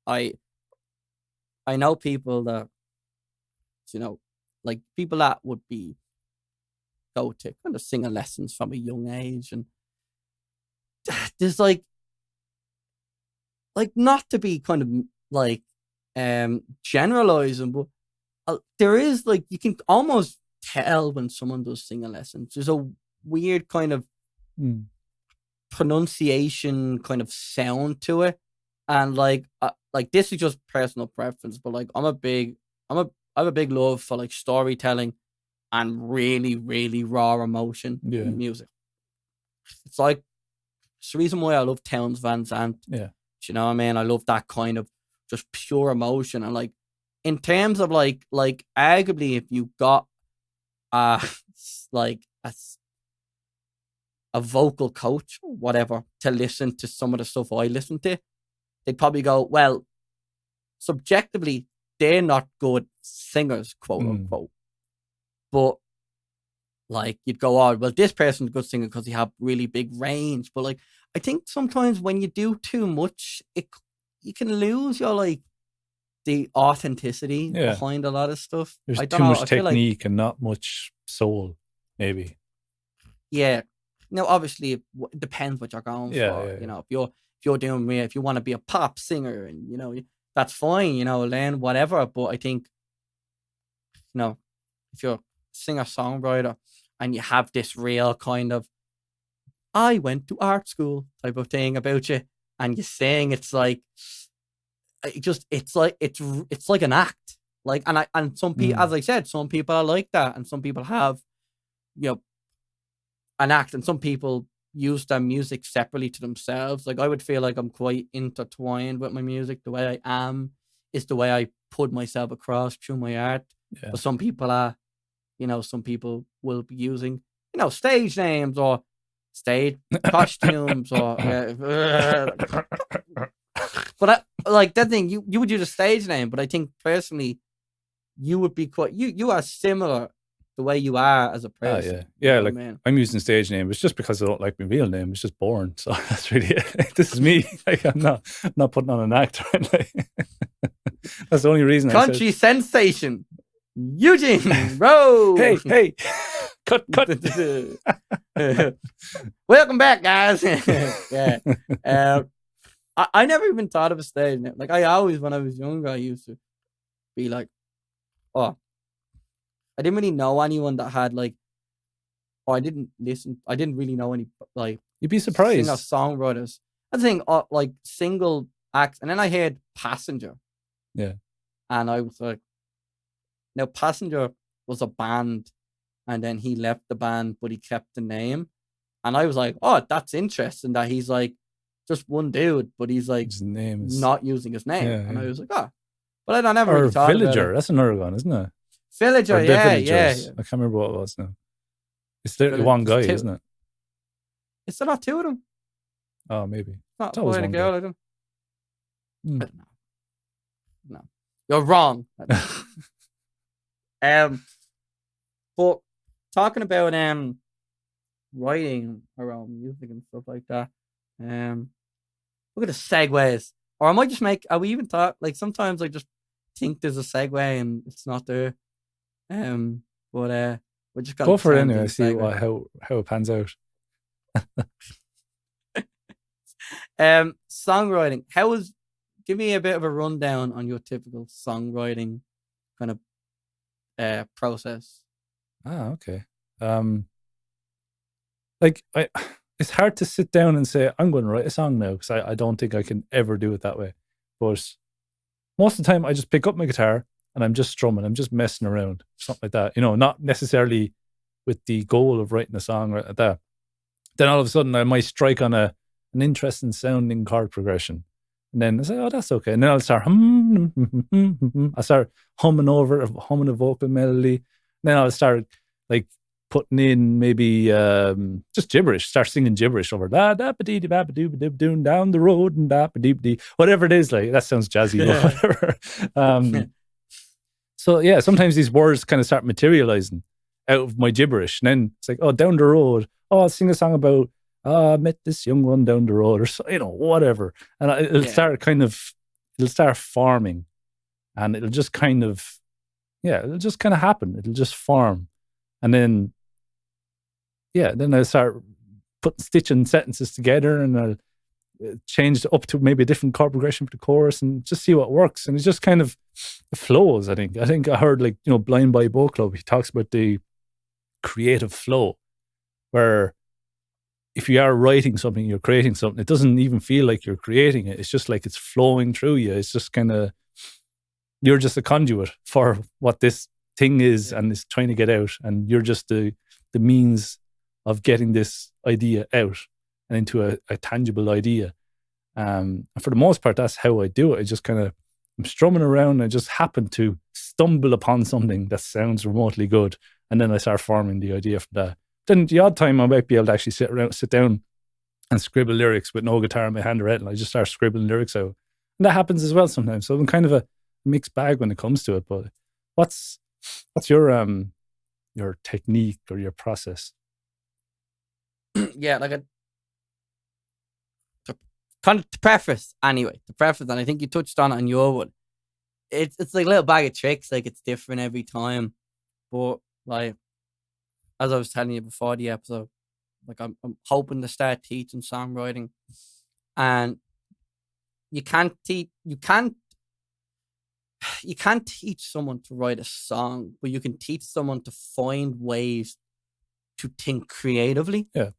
I know people that, you know, like people that would go to kind of singer lessons from a young age, and there's like not to be kind of like generalizing, but there is like, you can almost tell when someone does singer lessons. There's a weird kind of pronunciation kind of sound to it, and like this is just personal preference, but like I have a big love for like storytelling and really, really raw emotion in music. It's like, it's the reason why I love Townes Van Zandt. Yeah. Do you know what I mean? I love that kind of just pure emotion. And like, in terms of like arguably, if you got like a vocal coach or whatever to listen to some of the stuff I listen to, they'd probably go, well, subjectively, they're not good singers, quote unquote. But like, you'd go, oh, well, this person's a good singer because they have really big range. But like, I think sometimes when you do too much, you can lose your like the authenticity behind a lot of stuff. There's too much technique and not much soul, maybe. Yeah. Now, obviously, it depends what you're going for. You know, if you're doing, if you want to be a pop singer, and you know, that's fine. You know, learn whatever. But I think, you know, if you're a singer songwriter and you have this real kind of, I went to art school type of thing about you, and you sing, it's like, it's like an act. Like, and some people, as I said, some people are like that, and some people have, you know, an act, and some people use their music separately to themselves. Like, I would feel like I'm quite intertwined with my music. The way I am is the way I put myself across through my art. Yeah. But some people are, you know, some people will be using, you know, stage names or stage costumes or but like that thing, you would use a stage name, but I think personally you would be quite, you are similar the way you are as a person. Yeah, like, I'm using stage name. It's just because I don't like my real name. It's just boring. So that's really it. This is me. Like, I'm not putting on an act. Right? That's the only reason. Country sensation, Eugene Rowe. Hey, cut. Welcome back, guys. Yeah. I never even thought of a stage name. Like, I always, when I was younger, I used to be like, oh, I didn't really know anyone that had like, or I didn't really know any, like, you'd be surprised, singer-songwriters. I think like single acts, and then I heard Passenger. Yeah. And I was like, now Passenger was a band, and then he left the band, but he kept the name. And I was like, oh, that's interesting that he's like just one dude, but he's like his name is not using his name. Yeah, and I was like, oh. But I never really thought Villager, about it. that's another one, isn't it? Villager, yeah. I can't remember what it was now. It's the one guy, isn't it? Is there not two of them? Oh, maybe. Not a boy and a girl, I don't. No. You're wrong. But talking about writing around music and stuff like that, look at the segues. Or I might just are we even thought, like, sometimes I just think there's a segue and it's not there. But we just got go for it anyway. See how it pans out. Songwriting. Give me a bit of a rundown on your typical songwriting kind of process. Okay. Like it's hard to sit down and say I'm going to write a song now because I don't think I can ever do it that way. But most of the time, I just pick up my guitar and I'm just strumming. I'm just messing around, something like that. Not necessarily with the goal of writing a song right at that. Then all of a sudden, I might strike on an interesting sounding chord progression. And then I say, oh, that's okay. And then I'll start I start humming a vocal melody. And then I'll start like putting in maybe just gibberish, start singing gibberish over da da ba dee ba doo ba doon down the road and da ba dee dee, whatever it is. Like that sounds jazzy, but whatever. So yeah, sometimes these words kind of start materializing out of my gibberish, and then it's like, oh, down the road. Oh, I'll sing a song about I met this young one down the road, or so, whatever, and it'll start forming, and it'll just kind of happen. It'll just form, and then I start stitching sentences together, and I'll change it up to maybe a different chord progression for the chorus, and just see what works. And it just kind of flows. I think I heard Blind by Bow Club. He talks about the creative flow, where if you are writing something, you're creating something, it doesn't even feel like you're creating it. It's just like it's flowing through you. It's just kind of, you're just a conduit for what this thing is and is trying to get out. And you're just the means of getting this idea out and into a tangible idea. And for the most part, that's how I do it. I just I'm strumming around and I just happen to stumble upon something that sounds remotely good. And then I start forming the idea from that. Then the odd time I might be able to actually sit down and scribble lyrics with no guitar in my hand or anything. I just start scribbling lyrics out. And that happens as well sometimes. So I'm kind of a mixed bag when it comes to it. But what's your technique or your process? Yeah, like to preface, and I think you touched on it in your one. It's like a little bag of tricks. Like it's different every time, but like as I was telling you before the episode, like I'm hoping to start teaching songwriting, and you can't teach someone to write a song, but you can teach someone to find ways to think creatively. Yeah.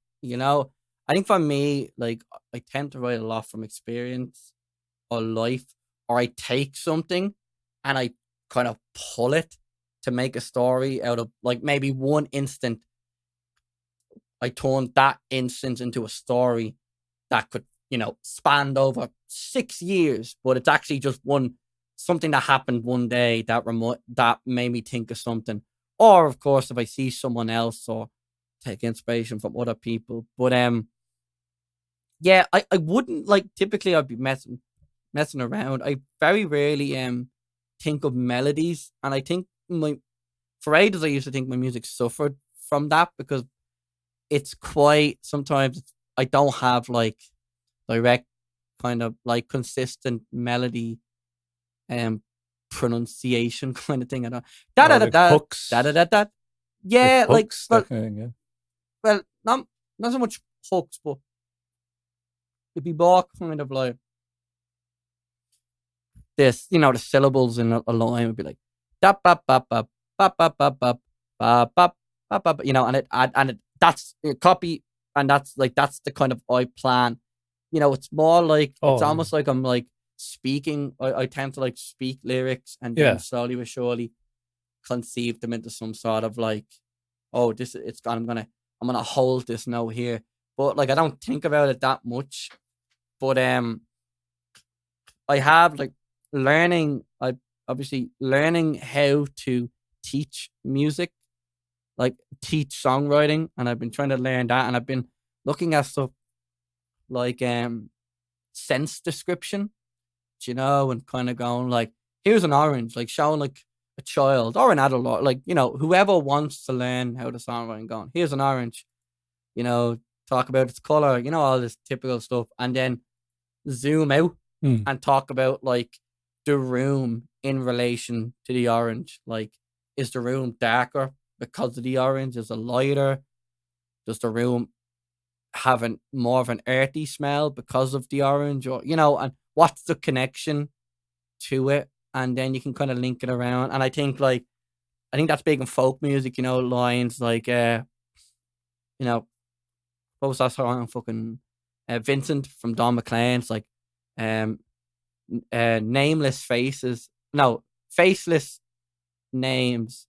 I think for me, like I tend to write a lot from experience or life, or I take something and I kind of pull it to make a story out of like maybe one instant. I turned that instance into a story that could, span over 6 years, but it's actually just something that happened one day that made me think of something. Or of course, if I see someone else or take inspiration from other people. But yeah, I wouldn't like typically I'd be messing around. I very rarely think of melodies, and I think for ages I used to think my music suffered from that because it's quite sometimes I don't have like direct kind of like consistent melody pronunciation kind of thing. I don't da da da da hooks. Da da da da. Yeah, like hooks, that kind of thing, yeah. Well, not so much hooks, but it'd be more kind of like this, the syllables in a line would be like da ba ba ba ba ba ba ba ba ba ba ba, and that's a copy, and that's the kind of I plan. It's more like it's almost like I'm like speaking. I tend to like speak lyrics and then slowly but surely conceive them into some sort of like, oh, I'm gonna hold this note here, but like I don't think about it that much. But I have like learning how to teach music, like teach songwriting, and I've been trying to learn that, and I've been looking at stuff like sense description, and kind of going like, here's an orange, like showing like a child or an adult or like, whoever wants to learn how to songwrite, going, here's an orange, talk about its color, all this typical stuff, and then zoom out and talk about like the room in relation to the orange. Like, is the room darker because of the orange? Is it lighter? Does the room have more of an earthy smell because of the orange? Or, and what's the connection to it? and then you can kind of link it around. And I think that's big in folk music, you know, lines like you know, what was that song? Fucking Vincent from Don McLean's like um nameless faces. No, faceless names.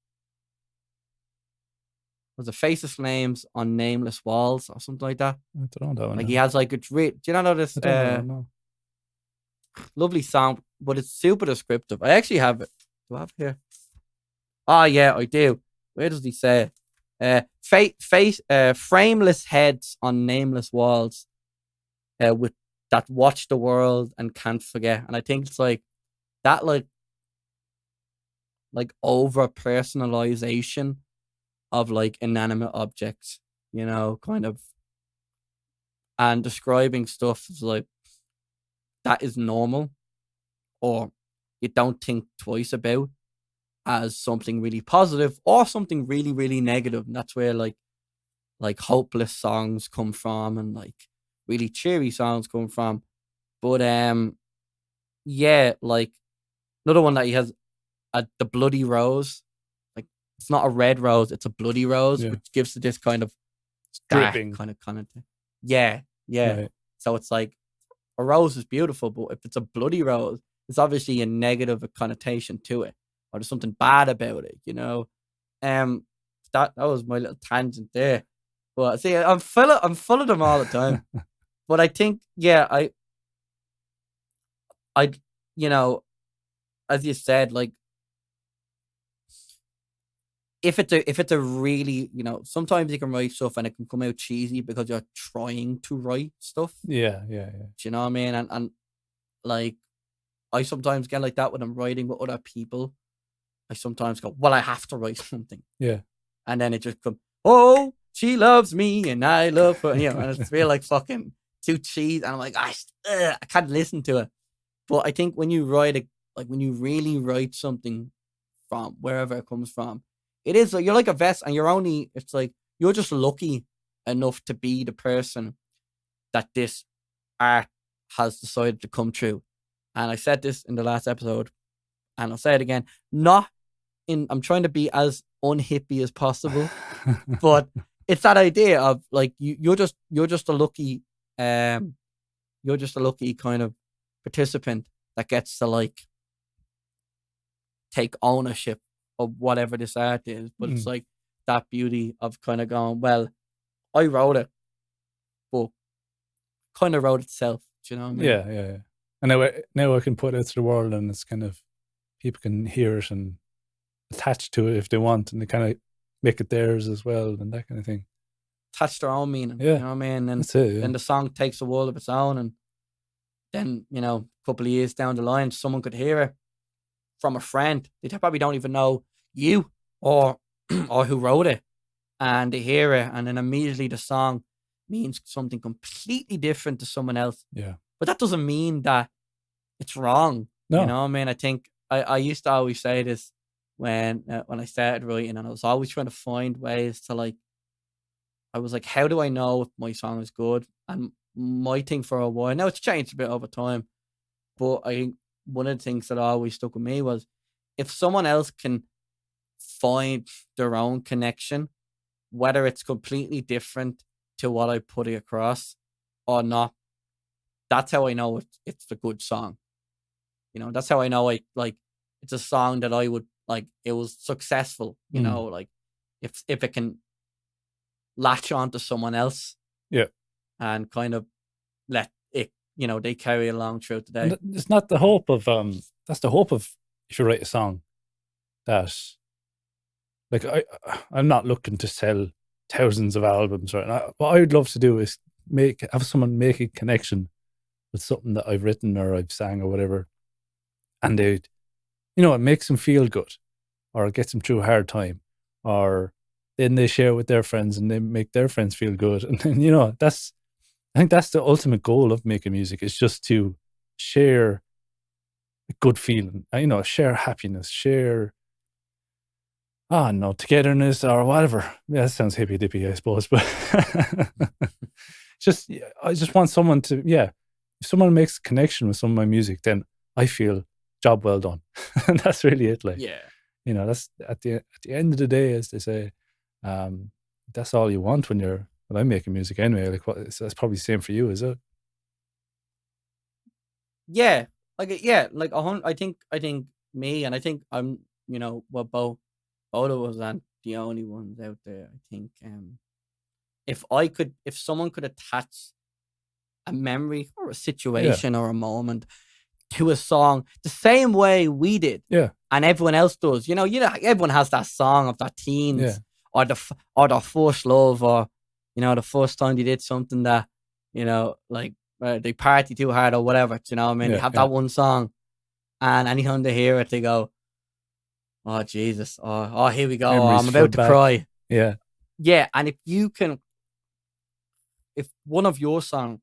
Was it faceless names on nameless walls or something like that? I don't know that one. Like now. he has like do you not know this I don't know. lovely song, but it's super descriptive. I actually have it. Do I have it here? Oh yeah, I do. Where does he say it? Frameless heads on nameless walls, with that watch the world and can't forget. And I think it's like that, like over personalization of like inanimate objects, you know, kind of, and describing stuff as like that is normal, or you don't think twice about as something really positive or something really, really negative. And that's where like hopeless songs come from, and like really cheery songs come from. But yeah, like another one that he has, the bloody rose. Like it's not a red rose, it's a bloody rose, which gives it this kind of dark dripping kind of thing. Yeah. Right. So it's like a rose is beautiful, but if it's a bloody rose, it's obviously a negative connotation to it, or there's something bad about it, you know. That was my little tangent there. But see, I'm full of them all the time. But I think, yeah, I, you know, as you said, like if it's a really, you know, sometimes you can write stuff and it can come out cheesy because you're trying to write stuff. Yeah. Do you know what I mean? And like I sometimes get like that when I'm writing with other people. I sometimes go, well, I have to write something. Yeah. And then it just comes, oh, she loves me and I love her. You know, and it's real like fucking too cheesy. And I'm like, I can't listen to it. But I think when you write it, like when you really write something from wherever it comes from, it is like you're like a vest, and it's like you're just lucky enough to be the person that this art has decided to come true. And I said this in the last episode, and I'll say it again. I'm trying to be as unhippie as possible, but it's that idea of like you're just a lucky kind of participant that gets to like take ownership of whatever this art is. But it's like that beauty of kind of going, well, I wrote it, but kind of wrote itself. Do you know what I mean? Yeah. And now I can put it to the world, and it's kind of, people can hear it and attach to it if they want, and they kind of make it theirs as well, and that kind of thing. Attach their own meaning. Yeah. You know what I mean? And that's it, then the song takes a world of its own, and then, you know, a couple of years down the line, someone could hear it from a friend. They probably don't even know you or who wrote it, and they hear it, and then immediately the song means something completely different to someone else. Yeah. But that doesn't mean that it's wrong. No. You know what I mean? I think I used to always say this when I started writing, and I was always trying to find ways to like, I was like, how do I know if my song is good? And my thing for a while, now it's changed a bit over time, but I think one of the things that always stuck with me was if someone else can find their own connection, whether it's completely different to what I put it across or not, that's how I know it's a good song. You know, that's how I know it's a song that I would like, it was successful, you know, like if it can latch on to someone else. Yeah. And kind of let it, you know, they carry it along throughout the day. And it's not the hope of, that's the hope of, if you write a song, that, like, I'm not looking to sell thousands of albums right now. What I would love to do is have someone make a connection with something that I've written or I've sang or whatever, and they, you know, it makes them feel good, or it gets them through a hard time, or then they share with their friends and they make their friends feel good. And then, you know, I think that's the ultimate goal of making music, is just to share a good feeling, you know, share happiness, share, togetherness or whatever. Yeah, that sounds hippy dippy, I suppose, but I just want someone to, if someone makes a connection with some of my music, then I feel job well done. And that's really it. Like, Yeah. you know, that's at the end of the day, as they say, that's all you want when I'm making music anyway. Like, that's probably the same for you, is it? Yeah. Like, yeah, like I think me, and I think I'm, well, both of us aren't the only ones out there. I think if someone could attach a memory or a Yeah, situation or a moment to a song the same way we did, yeah, and everyone else does. Everyone has that song of their yeah, teens, or their first love, or the first time they did something that like they party too hard or whatever. Do you know what I mean? They yeah, have yeah. that one song, and anytime they hear it, they go, "Oh Jesus! Oh, here we go! Oh, Memories I'm flood about to back. cry." Yeah, Yeah, and if one of your songs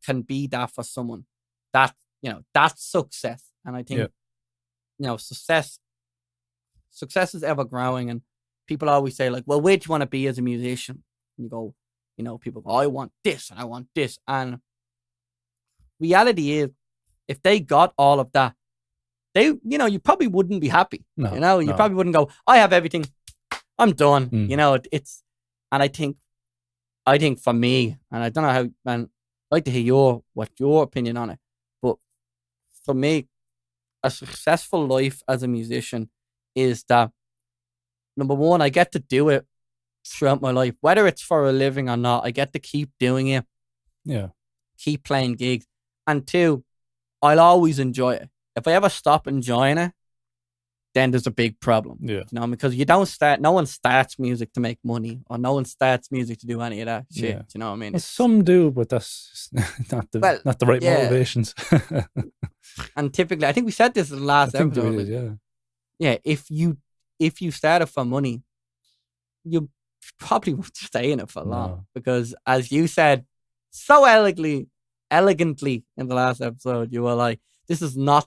can be that for someone, that that's success. And I yeah, think success is ever growing, and people always say, like, well, where do you want to be as a musician? And you go, people go, I want this and I want this. And reality is, if they got all of that, you probably wouldn't be happy. no, You no. probably wouldn't go, I have everything, I'm done. It's, and I think for me, and I don't know how, man, I'd like to hear what your opinion on it, but for me, a successful life as a musician is that, number one, I get to do it throughout my life, whether it's for a living or not. I get to keep doing it, Yeah, keep playing gigs, and two, I'll always enjoy it. If I ever stop enjoying it, then there's a big problem. yeah, Because no one starts music to make money, or no one starts music to do any of that shit. yeah. Do you know what I mean? Well, some do, but that's not the right yeah. motivations. And typically, I think we said this in the last I think episode. we did, yeah. Yeah, if you started for money, you probably won't stay in it for long, No. because, as you said so elegantly in the last episode, you were like, this is not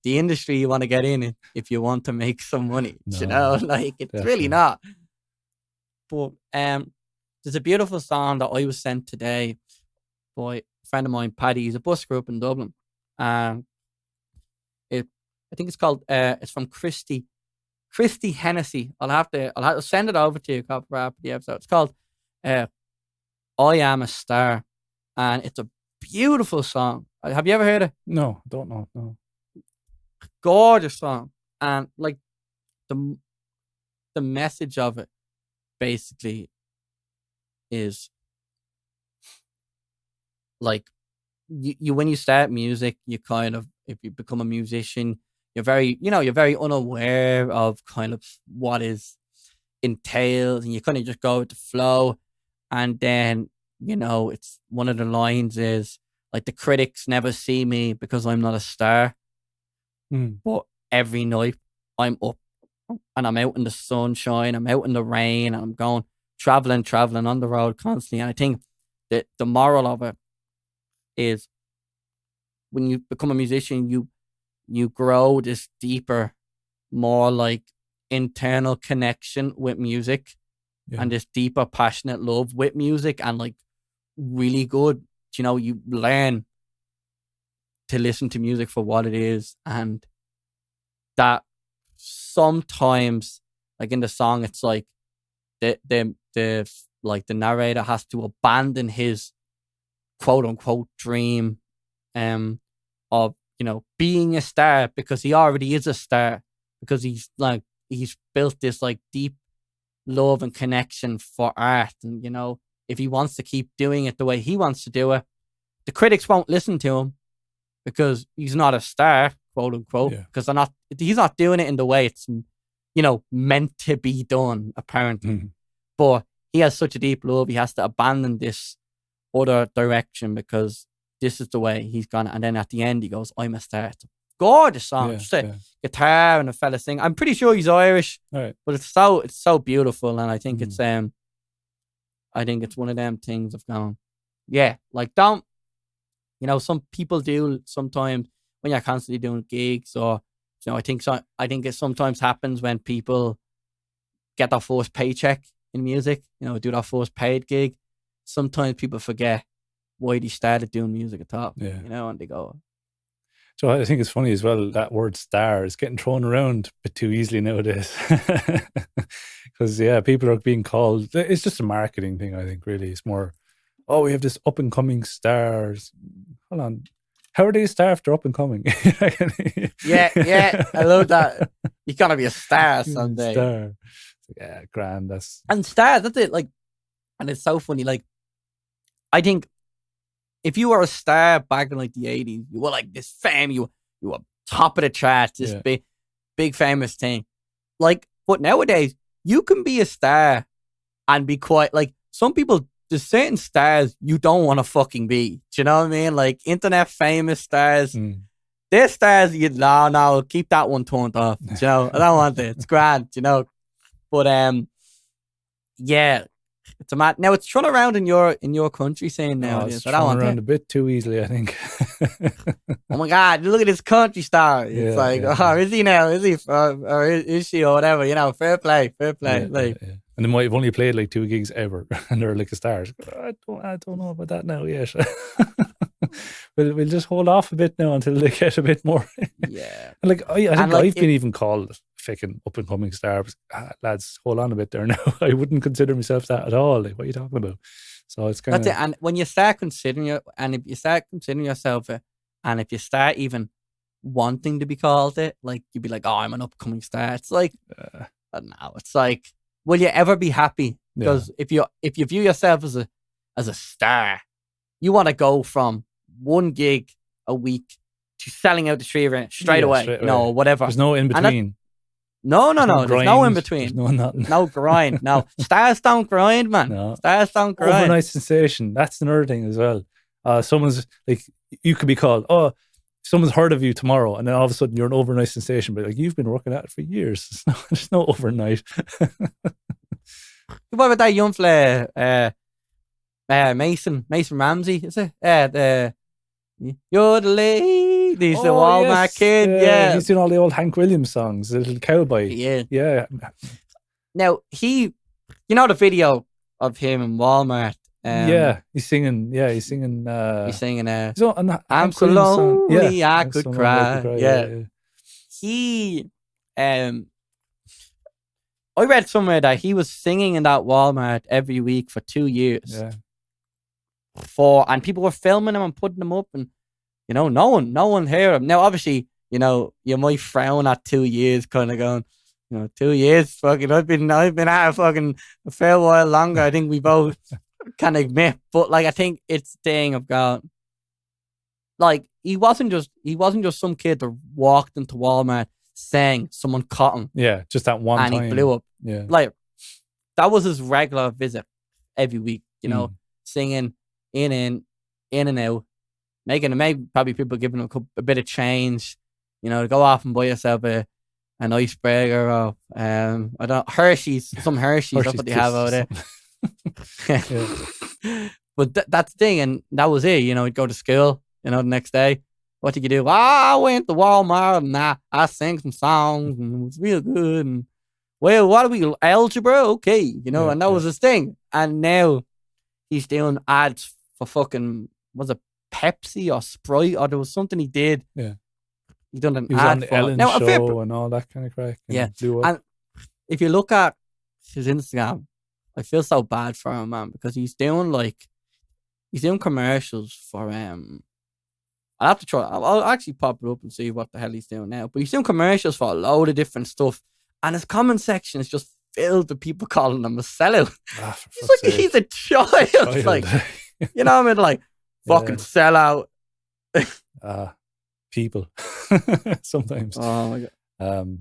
the industry you want to get in if you want to make some money. No, Like, it's definitely. really not. But there's a beautiful song that I was sent today by a friend of mine, Paddy. He's a busker up in Dublin. I think it's called it's from Christy Hennessy. I'll have to send it over to you after the episode. It's called I Am a Star, and it's a beautiful song. Have you ever heard it? No, don't know. No. Gorgeous song, and like the message of it basically is like, you when you start music, you kind of, if you become a musician, you're very unaware of kind of what is entailed, and you kind of just go with the flow. And then it's one of the lines is like, the critics never see me because I'm not a star, but every night I'm up and I'm out in the sunshine, I'm out in the rain, and I'm going traveling on the road constantly. And I think that the moral of it is, when you become a musician, you grow this deeper, more like internal connection with music, and this deeper passionate love with music, and like really good, you learn to listen to music for what it is. And that sometimes, like in the song, it's like the like the narrator has to abandon his quote unquote dream of being a star, because he already is a star, because he's built this like deep love and connection for art. And if he wants to keep doing it the way he wants to do it, the critics won't listen to him, because he's not a star, quote unquote, because he's not doing it in the way it's meant to be done, apparently. But he has such a deep love, he has to abandon this other direction, because this is the way he's gonna. And then at the end, he goes, I'm a star. It's a gorgeous song. Just a guitar and a fella sing. I'm pretty sure he's Irish, right, but it's so beautiful. And I think it's one of them things of going, like, don't, some people do sometimes when you're constantly doing gigs, or I think it sometimes happens when people get their first paycheck in music, do their first paid gig. Sometimes people forget why they started doing music at all, and they go. So I think it's funny as well, that word star is getting thrown around a bit too easily nowadays. Because, people are being called, it's just a marketing thing, I think, really. It's more, oh, we have this up and coming stars. Hold on. How are they a star if they're up and coming? Yeah, I love that. You gotta be a star someday. Star. Yeah, grand. And stars, that's it. Like, and it's so funny. Like, I think if you were a star back in like the 80s, you were like this fame, you were top of the charts, this big famous thing. Like, but nowadays, you can be a star and be quite like some people. There's certain stars you don't want to fucking be. Do you know what I mean? Like internet famous stars. They're stars you no, keep that one turned off. Do you know, I don't want it. It's grand, you know. But yeah, it's a mad. Now it's thrown around in your country saying now. It's thrown around a bit too easily, I think. Oh my God, look at this country star. It's is he now? Is he or is she or whatever? You know, fair play. Like. Yeah. And they might have only played like 2 gigs ever, and they're like a star. I don't know about that now yet. We'll just hold off a bit now until they get a bit more. Yeah. And like I think I've been even called a fucking up and coming star. Lads, hold on a bit there now. I wouldn't consider myself that at all. Like, what are you talking about? So it's kind of. That's it. And when you start considering if you start considering yourself, and if you start even wanting to be called it, like you'd be like, oh, I'm an upcoming star. It's like, I don't know. It's like, will you ever be happy? Because if you view yourself as a star, you want to go from 1 gig a week to selling out the street straight away. No, whatever. There's no in between. No. There's no in between. No grind. No, stars don't grind, man. No. Stars don't grind. Overnight sensation. That's another thing as well. Someone's like, you could be called, someone's heard of you tomorrow, and then all of a sudden you're an overnight sensation, but like you've been working at it for years. There's no overnight. What about that young fella, Mason Ramsey? Is it? You're the lady. He's the Walmart kid. Yeah, he's doing all the old Hank Williams songs. The little cowboy. Yeah. Now you know the video of him in Walmart. He's singing. He's singing. I'm so lonely, I could cry. Yeah. He, I read somewhere that he was singing in that Walmart every week for 2 years. Yeah. And people were filming him and putting him up, and no one heard him. Now, obviously, you might frown at 2 years, kind of going, 2 years, fucking. I've been at it fucking a fair while longer. I think we both can admit, but like I think it's the thing of God. Like he wasn't just some kid that walked into Walmart, sang, someone caught him. Yeah, just that one and time. he blew up. Yeah, like that was his regular visit every week. Singing in and out, making probably people giving him a bit of change. To go off and buy yourself an icebreaker or Hershey's. That's what they have out there. But that's the thing, and that was it. He'd go to school. The next day, what did you do? I went to Walmart and I sang some songs and it was real good. And well, what are we algebra? Okay, and that was his thing. And now he's doing ads for fucking, was it Pepsi or Sprite, or there was something he did. Yeah, he done an he was ad on the for Ellen show and all that kind of crack. And if you look at his Instagram, I feel so bad for him, man, because he's doing commercials for I'll have to try. I'll actually pop it up and see what the hell he's doing now. But he's doing commercials for a load of different stuff, and his comment section is just filled with people calling him a sellout. He's a child. Like, what I mean? Like, fucking sellout. People sometimes. Oh my God.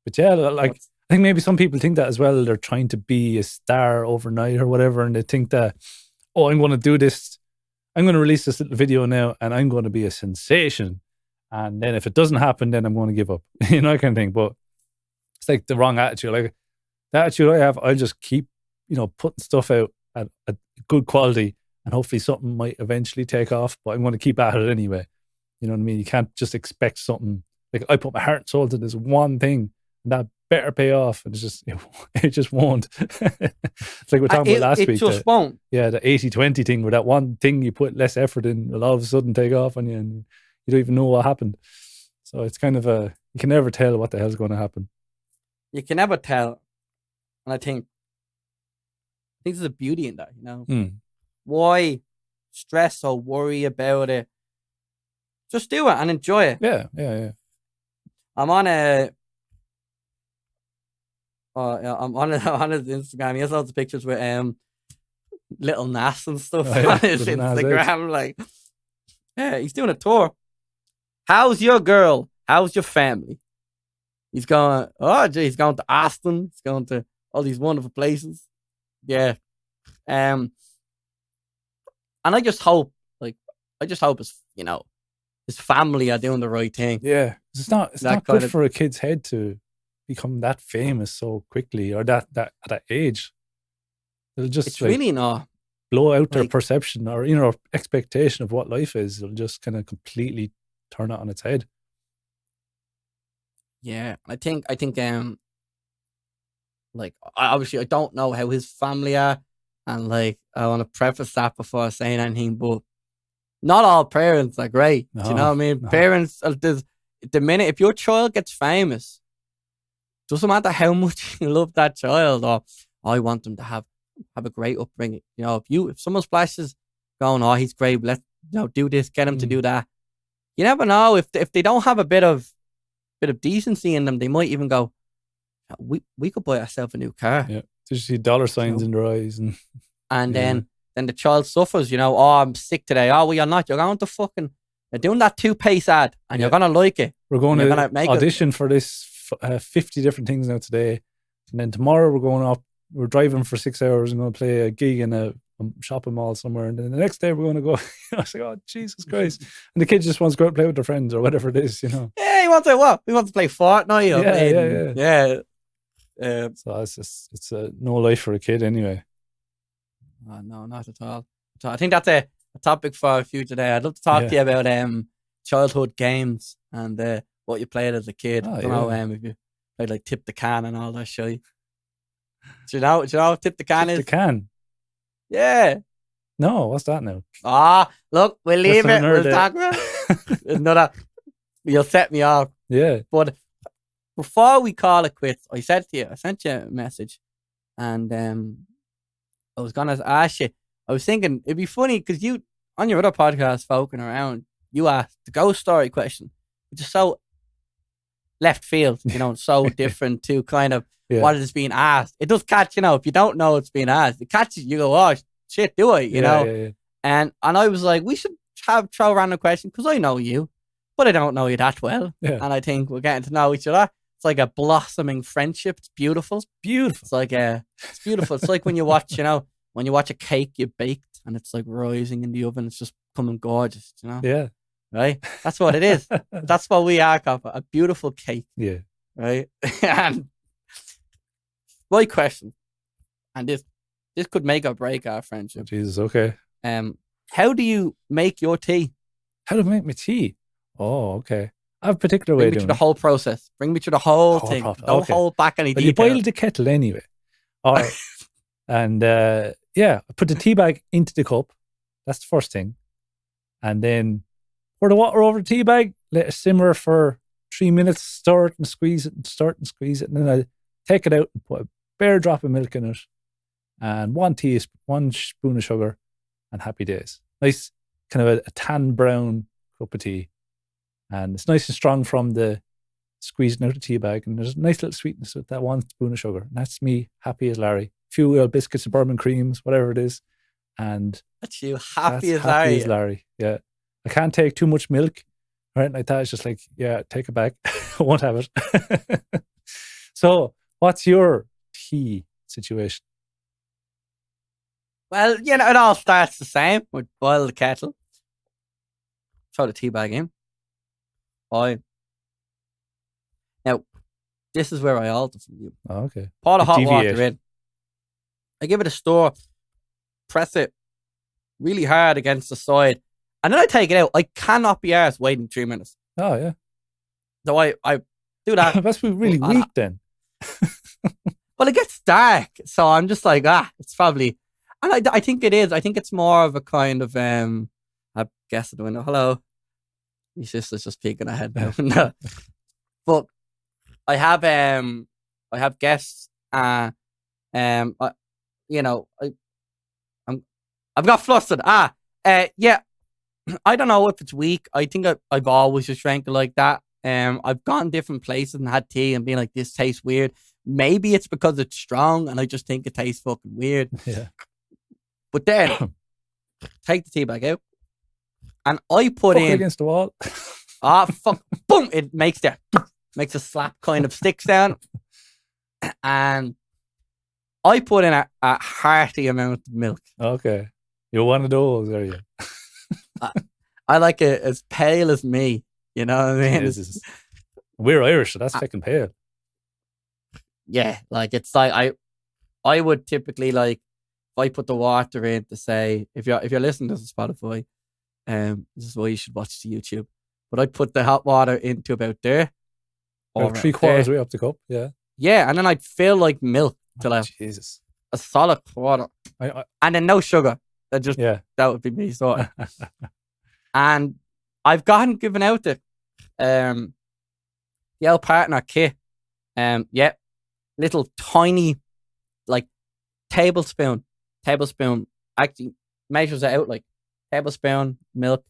But yeah, like I think maybe some people think that as well. They're trying to be a star overnight or whatever, and they think that, I'm going to do this. I'm going to release this little video now, and I'm going to be a sensation. And then if it doesn't happen, then I'm going to give up. Kind of thing. But it's like the wrong attitude. Like the attitude I have, I'll just keep, putting stuff out at good quality, and hopefully something might eventually take off. But I'm going to keep at it anyway. You know what I mean? You can't just expect something. Like I put my heart and soul to this one thing, and that better pay off, and it just won't. It's like we're talking about last week. It just won't. Yeah, the 80-20 thing, where that one thing you put less effort in will all of a sudden take off on you, and You don't even know what happened. So it's kind of you can never tell what the hell's going to happen. You can never tell. And I think there's a beauty in that, you know. Why stress or worry about it? Just do it and enjoy it. Yeah. I'm on his Instagram. He has lots of pictures with little Nas and stuff on his Instagram. Like, yeah, he's doing a tour. How's your girl? How's your family? He's going. Oh, gee, he's going to Aston. He's going to all these wonderful places. Yeah. And I just hope, his family are doing the right thing. Yeah, it's not good for a kid's head to become that famous so quickly, or that at that age. It'll just it's really not blow out their perception or expectation of what life is. It'll just kind of completely turn it on its head. Yeah, I think obviously I don't know how his family are, and I want to preface that before saying anything, but not all parents are great. Do you know what I mean? No. Parents, the minute if your child gets famous, doesn't matter how much you love that child, or I want them to have a great upbringing. You know, if someone splashes going, oh, he's great, let's do this, get him to do that. You never know if they don't have a bit of decency in them, they might even go, we could buy ourselves a new car. Yeah, did you see dollar signs in their eyes and then the child suffers. You know, oh, I'm sick today. Oh, well, you're not. You're going to they're doing that toothpaste ad, and you're gonna like it. We're going to audition for this 50 different things now today, and then tomorrow we're going up. We're driving for 6 hours and going to play a gig in a shopping mall somewhere, and then the next day we're going to go. I was like, oh, Jesus Christ! And the kid just wants to go out and play with their friends or whatever it is, you know. Yeah, he wants to what? We want to play Fortnite. Yeah. So it's no life for a kid anyway. No, not at all. So I think that's a topic for a future day. I'd love to talk to you about childhood games and what you played as a kid. I don't know if you played Tip the Can and all that shit. Do you know what Tip the Can is? Tip the Can? Yeah. No, what's that now? Look, we'll leave it. We'll talk about another. You'll set me off. Yeah. But before we call it quits, I sent you a message, and I was gonna ask you. I was thinking it'd be funny because you on your other podcast, Falcon Around, you asked the ghost story question, which is so left field, so different to kind of what is being asked. It does catch, if you don't know it's being asked, it catches you. Go, oh shit, do I? You know? Yeah. And I was like, we should throw a random question because I know you, but I don't know you that well. Yeah. And I think we're getting to know each other. It's like a blossoming friendship. It's beautiful. It's beautiful. It's beautiful. It's like when you watch, when you watch a cake you baked and it's rising in the oven, it's just becoming gorgeous, Yeah. Right? That's what it is. That's what we are, Copper. A beautiful cake. Yeah. Right? And my question, and this could make or break our friendship. Oh, Jesus, okay. How do you make your tea? How do I make my tea? Oh, okay. I have a particular way of doing it. Bring me through the whole process. Bring me through the whole thing. Don't hold back any detail. You boil the kettle anyway. All right. And I put the tea bag into the cup. That's the first thing. And then pour the water over the tea bag, let it simmer for 3 minutes, stir it and squeeze it, and then I take it out and put a bare drop of milk in it and one spoon of sugar, and happy days. Nice kind of a tan brown cup of tea. And it's nice and strong from the squeezing out the tea bag, and there's a nice little sweetness with that 1 spoon of sugar. And that's me happy as Larry. Few biscuits and bourbon creams, whatever it is. And that's you happy as Larry. Yeah. I can't take too much milk or anything like that. It's just like, take it back. I won't have it. So what's your tea situation? Well, it all starts the same. We boil the kettle, throw the tea bag in. Now, this is where I alter from you. Oh, okay. Pour the hot water in. I give it a stir, press it really hard against the side, and then I take it out. I cannot be arsed waiting 3 minutes. Oh, yeah. So I do that. That must be really weak then. Well, it gets dark, so I'm just like, it's probably... And I think it is. I think it's more of a kind of... I guess at the window. Hello. My sister's just peeking her head now. No. But I have guests. I, you know, I've got flustered. Yeah. I don't know if it's weak. I think I've always just drank it like that. I've gone different places and had tea and been like, this tastes weird. Maybe it's because it's strong and I just think it tastes fucking weird. Yeah. But then take the tea bag out and I put Fuck in it against the wall. fuck, boom! It makes a slap kind of sticks down, and I put in a hearty amount of milk. Okay, you're one of those, are you? I like it as pale as me. You know what I mean? We're Irish, so that's fucking pale. Yeah, like it's like I would typically like if I put the water in to say if you're listening to this on Spotify, this is why you should watch the YouTube. But I'd put the hot water into about there. About 3/4 way up the cup, yeah. Yeah, and then I'd fill like milk till Jesus. a solid quarter. And then no sugar. That would be me sort of. And I've given out the old partner kit. Little tiny like tablespoon actually measures it out like tablespoon milk,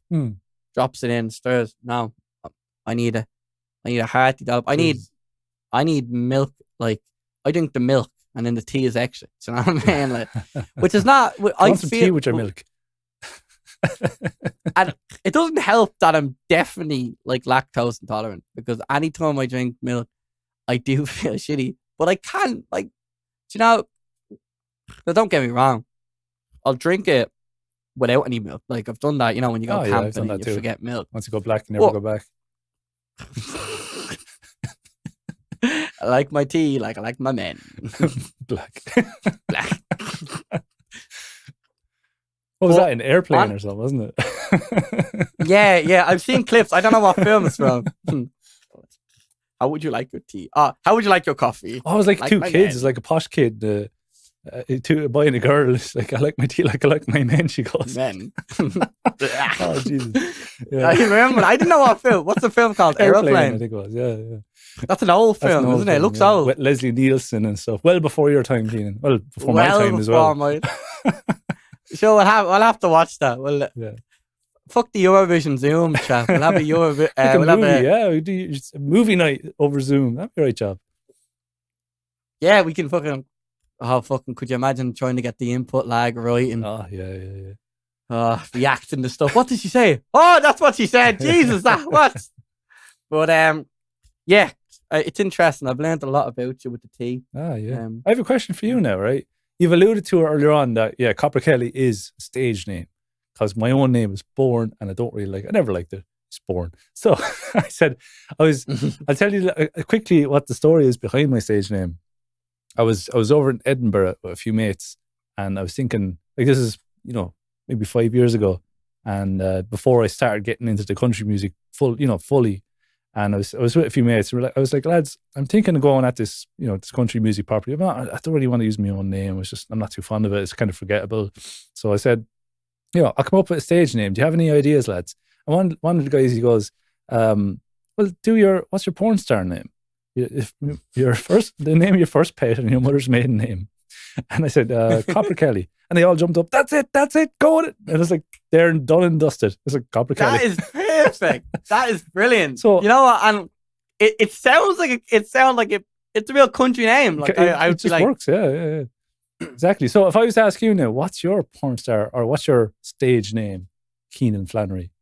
drops it in, stirs. No, I need a hearty dollop. I need milk. Like I drink the milk and then the tea is extra. Do you know what I mean? Like, which is not. I want some tea with your milk. And it doesn't help that I'm definitely like lactose intolerant because anytime I drink milk, I do feel shitty. But I can't like, do you know? Now don't get me wrong. I'll drink it without any milk. Like I've done that. You know when you go camping and you forget milk. Once you go black, you never go back. I like my tea like I like my men. Black. What was that, an airplane or something, wasn't it? Yeah. I've seen clips. I don't know what film it's from. How would you like your tea? How would you like your coffee? Oh, it was like two kids. Men. It's like a posh kid buying a girl. It's like, I like my tea like I like my men, she goes. Men. Oh, Jesus. Yeah. I remember. I didn't know what film. What's the film called? Airplane. I think it was, yeah. That's an old film, isn't it? It looks old. With Leslie Nielsen and stuff. Well before your time, Keenan. Well, before my time as well. Sure, we'll have to watch that. Fuck the Eurovision Zoom chat. We'll have a Eurovision. We do a movie night over Zoom. That'd be a right job. Yeah, we can fucking. Oh, fucking! Could you imagine trying to get the input lag right? And reacting to stuff. What did she say? Oh, that's what she said. Jesus, that what? But it's interesting. I've learned a lot about you with the tea. I have a question for you now, right? You've alluded to it earlier on that, Copper Kelly is a stage name because my own name is Born and I don't really like it. I never liked it. It's Born. So I said, I'll tell you quickly what the story is behind my stage name. I was over in Edinburgh with a few mates and I was thinking, like this is, maybe 5 years ago. And before I started getting into the country music fully. And I was with a few mates. I was like, lads, I'm thinking of going at this, this country music property. I don't really want to use my own name. I'm not too fond of it. It's kind of forgettable. So I said, I'll come up with a stage name. Do you have any ideas, lads? And one of the guys, he goes, what's your porn star name? If the name of your first pet and your mother's maiden name. And I said, Copper Kelly. And they all jumped up. That's it. Go with it. And it was like, they're done and dusted. It's like Copper Kelly. That is perfect. That is brilliant. So you know what? And it sounds like it's a real country name. Like it just works. Yeah. Exactly. So if I was to ask you now, what's your porn star or what's your stage name? Keenan Flannery.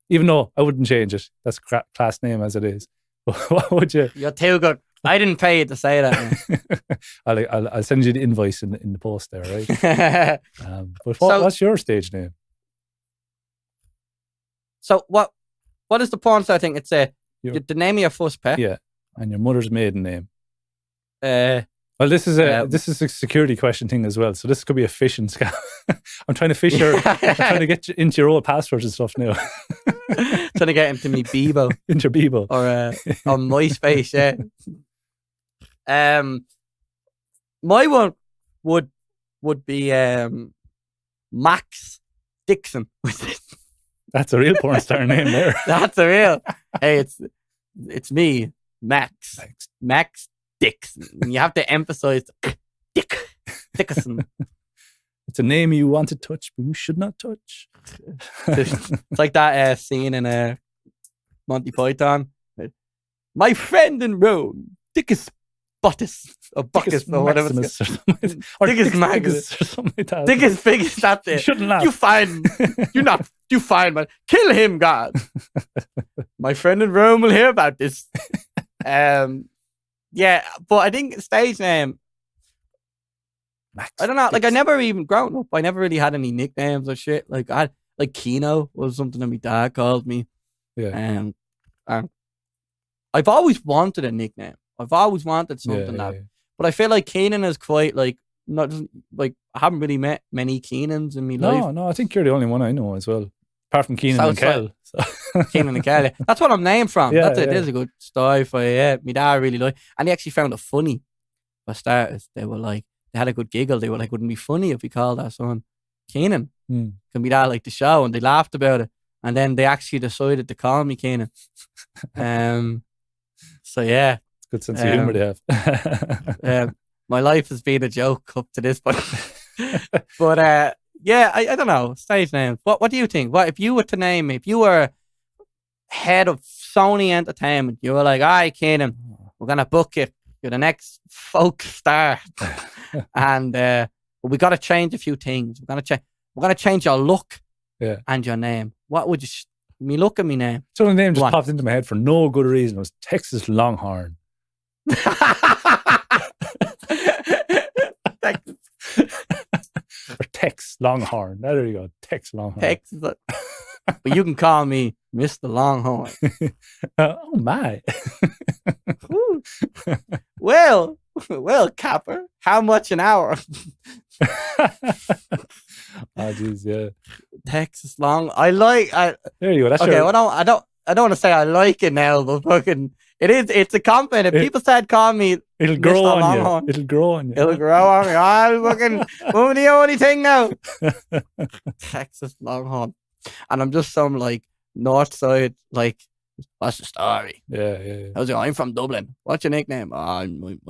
Even though I wouldn't change it. That's a class name as it is. What would you? You're too good. I didn't pay you to say that. I'll send you the invoice in the post there, right? But what's your stage name? So what is the porn star thing? It's the name of your first pet. Yeah, and your mother's maiden name. Well, this is a security question thing as well. So this could be a phishing scam. I'm trying to get you into your old passwords and stuff now. Trying to get into me Bebo. Into Bebo. Or on MySpace, yeah. My one would be Max Dixon. That's a real porn star name there. That's a real. Hey, it's me, Max. Max Dixon. And you have to emphasize Dickerson. It's a name you want to touch, but you should not touch. It's like that scene in Monty Python. My friend in Rome, Dickus Buttus or Buckus or whatever. Dickus Magus or something like that. Dickus Figus. That's it. You shouldn't laugh. You fine, man. Kill him, God. My friend in Rome will hear about this. Yeah, but I think stage name. Max I don't know. Like, Dixon. I never even grown up. I never really had any nicknames or shit. Like, Keno was something that my dad called me. Yeah. I've always wanted a nickname. I've always wanted something but I feel like Keenan is quite like not like I haven't really met many Keenans in my life. No, I think you're the only one I know as well, apart from Keenan and Kel. So. Keenan and Kel. Yeah. That's what I'm named from. Yeah, That's it. There's a good story for you. Yeah, my dad really liked, and he actually found it funny. For starters, they had a good giggle. They were like, "Wouldn't it be funny if we called our son Keenan?" Can my dad like the show, and they laughed about it, and then they actually decided to call me Keenan. So yeah. Good sense of humor they have. My life has been a joke up to this point. But yeah, I don't know. Stage names. What do you think? What if you were to name me? If you were head of Sony Entertainment, you were like, "All right, Keenan, we're gonna book you. You're the next folk star, and but we got to change a few things. We're gonna change your look, and your name. What would you? Me look at me name. So the name just popped into my head for no good reason. It was Texas Longhorn. Or Tex Longhorn. There you go. Tex Longhorn. Tex, but you can call me Mr. Longhorn. Oh my. Well, Capper, how much an hour? Oh jeez, yeah. Texas Long. There you go. That's okay. Well, I don't want to say I like it now, but fucking. It's a compliment. If people start calling me, it'll grow on you. It'll grow on you. It'll grow on me. I'm fucking the only thing now. Texas Longhorn, and I'm just some like north side. Like, what's the story? Yeah. I'm from Dublin. What's your nickname? I'm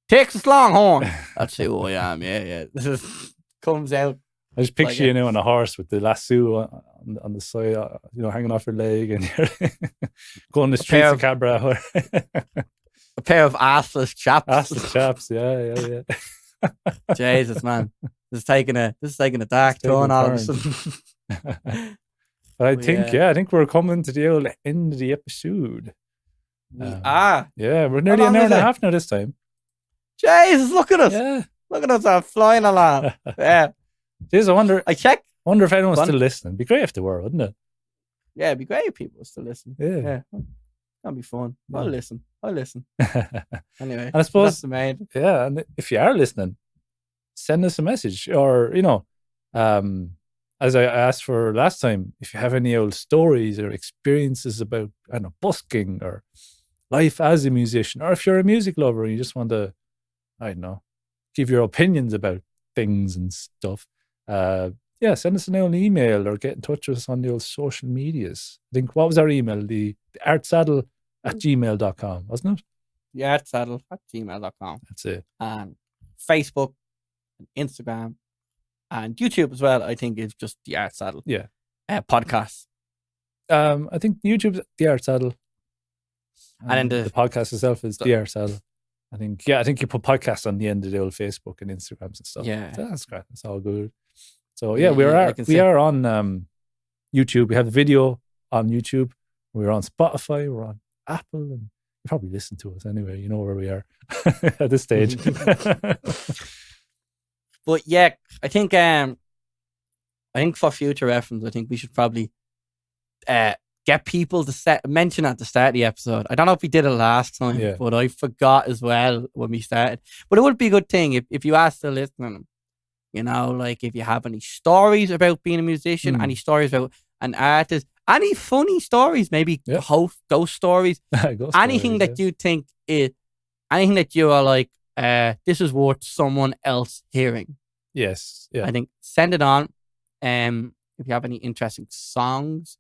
Texas Longhorn. That's who I am. Yeah. This is comes out. I just picture you now on a horse with the lasso on the side, hanging off your leg, and you're going the streets of Cabra. A pair of assless chaps. Assless chaps, yeah. Jesus, man, this is taking a dark turn all of a sudden. But I think we're coming to the old end of the episode. Yeah, we're nearly an hour and a half now this time. Jesus, look at us! Yeah, look at us, flying along. Yeah. Jeez, I wonder if anyone's still listening. It'd be great if they were, wouldn't it? Yeah, it'd be great if people were still listening. Yeah. That'd be fun. Yeah. I'll listen. Anyway, and I suppose that's the main. Yeah, and if you are listening, send us a message, or as I asked for last time, if you have any old stories or experiences about busking or life as a musician, or if you're a music lover and you just want to, give your opinions about things and stuff. Send us an email or get in touch with us on the old social medias. I think, what was our email? The theartsaddle@gmail.com, wasn't it? theartsaddle@gmail.com. That's it. And Facebook, and Instagram, and YouTube as well, I think, is just The Art Saddle. Yeah. Podcasts. I think YouTube's The Art Saddle. And then the podcast itself is The Art Saddle. I think you put podcasts on the end of the old Facebook and Instagrams and stuff. Yeah. That's great. That's all good. So we are on YouTube. We have the video on YouTube. We're on Spotify. We're on Apple, and you probably listen to us anyway. You know where we are at this stage. But yeah, I think for future reference, I think we should probably get people to mention at the start of the episode. I don't know if we did it last time, but I forgot as well when we started. But it would be a good thing if you asked the listener, like if you have any stories about being a musician, any stories about an artist, any funny stories, maybe ghost stories, anything that you think anything that you are like, this is worth someone else hearing. Yes. Yeah. I think send it on. if you have any interesting songs,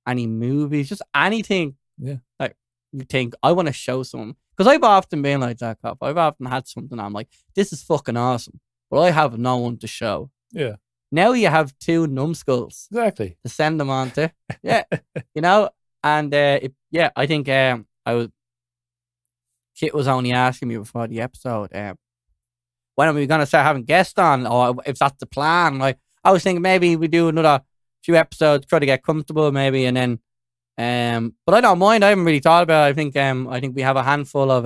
any movies, just anything. Yeah. Like you think I want to show someone, because I've often been like that, Cop. I've often had something I'm like, this is fucking awesome, but I have no one to show. Yeah. Now you have two numbskulls Exactly. to send them on to. Yeah. You know, and I think Kit was only asking me before the episode, when are we going to start having guests on, or if that's the plan. Like, I was thinking maybe we do another few episodes, try to get comfortable maybe, and then, but I don't mind. I haven't really thought about it. I think we have a handful of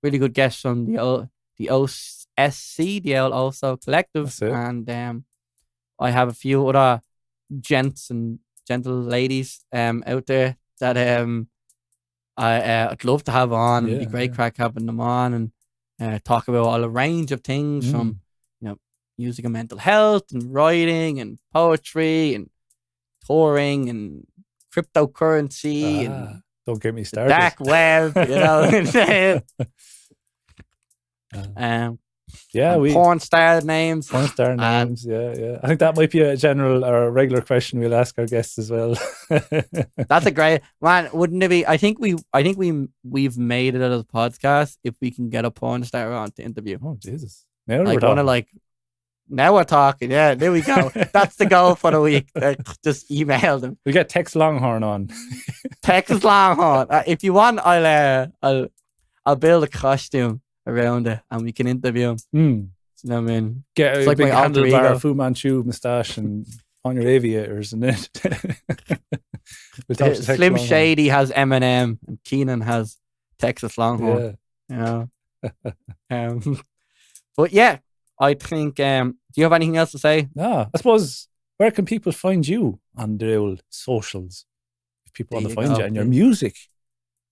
really good guests from the OSC, the Old Also Collective, and I have a few other gents and gentle ladies out there that I'd love to have on. It'd be great crack having them on and talk about a range of things from, you know, music and mental health and writing and poetry and touring and cryptocurrency and don't get me started. dark web, you know. Porn star names. Yeah. I think that might be a general or a regular question we'll ask our guests as well. That's a great man. Wouldn't it be? I think we've made it out of the podcast if we can get a porn star on to interview. Oh Jesus! Now we're talking. Now we're talking. Yeah, there we go. That's the goal for the week. Just email them. We get Tex Longhorn on. Texas Longhorn. If you want, I'll build a costume around it and we can interview him. You know what I mean? Get a big handlebar Fu Manchu moustache and on your aviators, and then Slim Shady has Eminem and Keenan has Texas Longhorn. Yeah. You know. But yeah, I think. Do you have anything else to say? No, I suppose. Where can people find you on the old socials? If people want to find you and your music.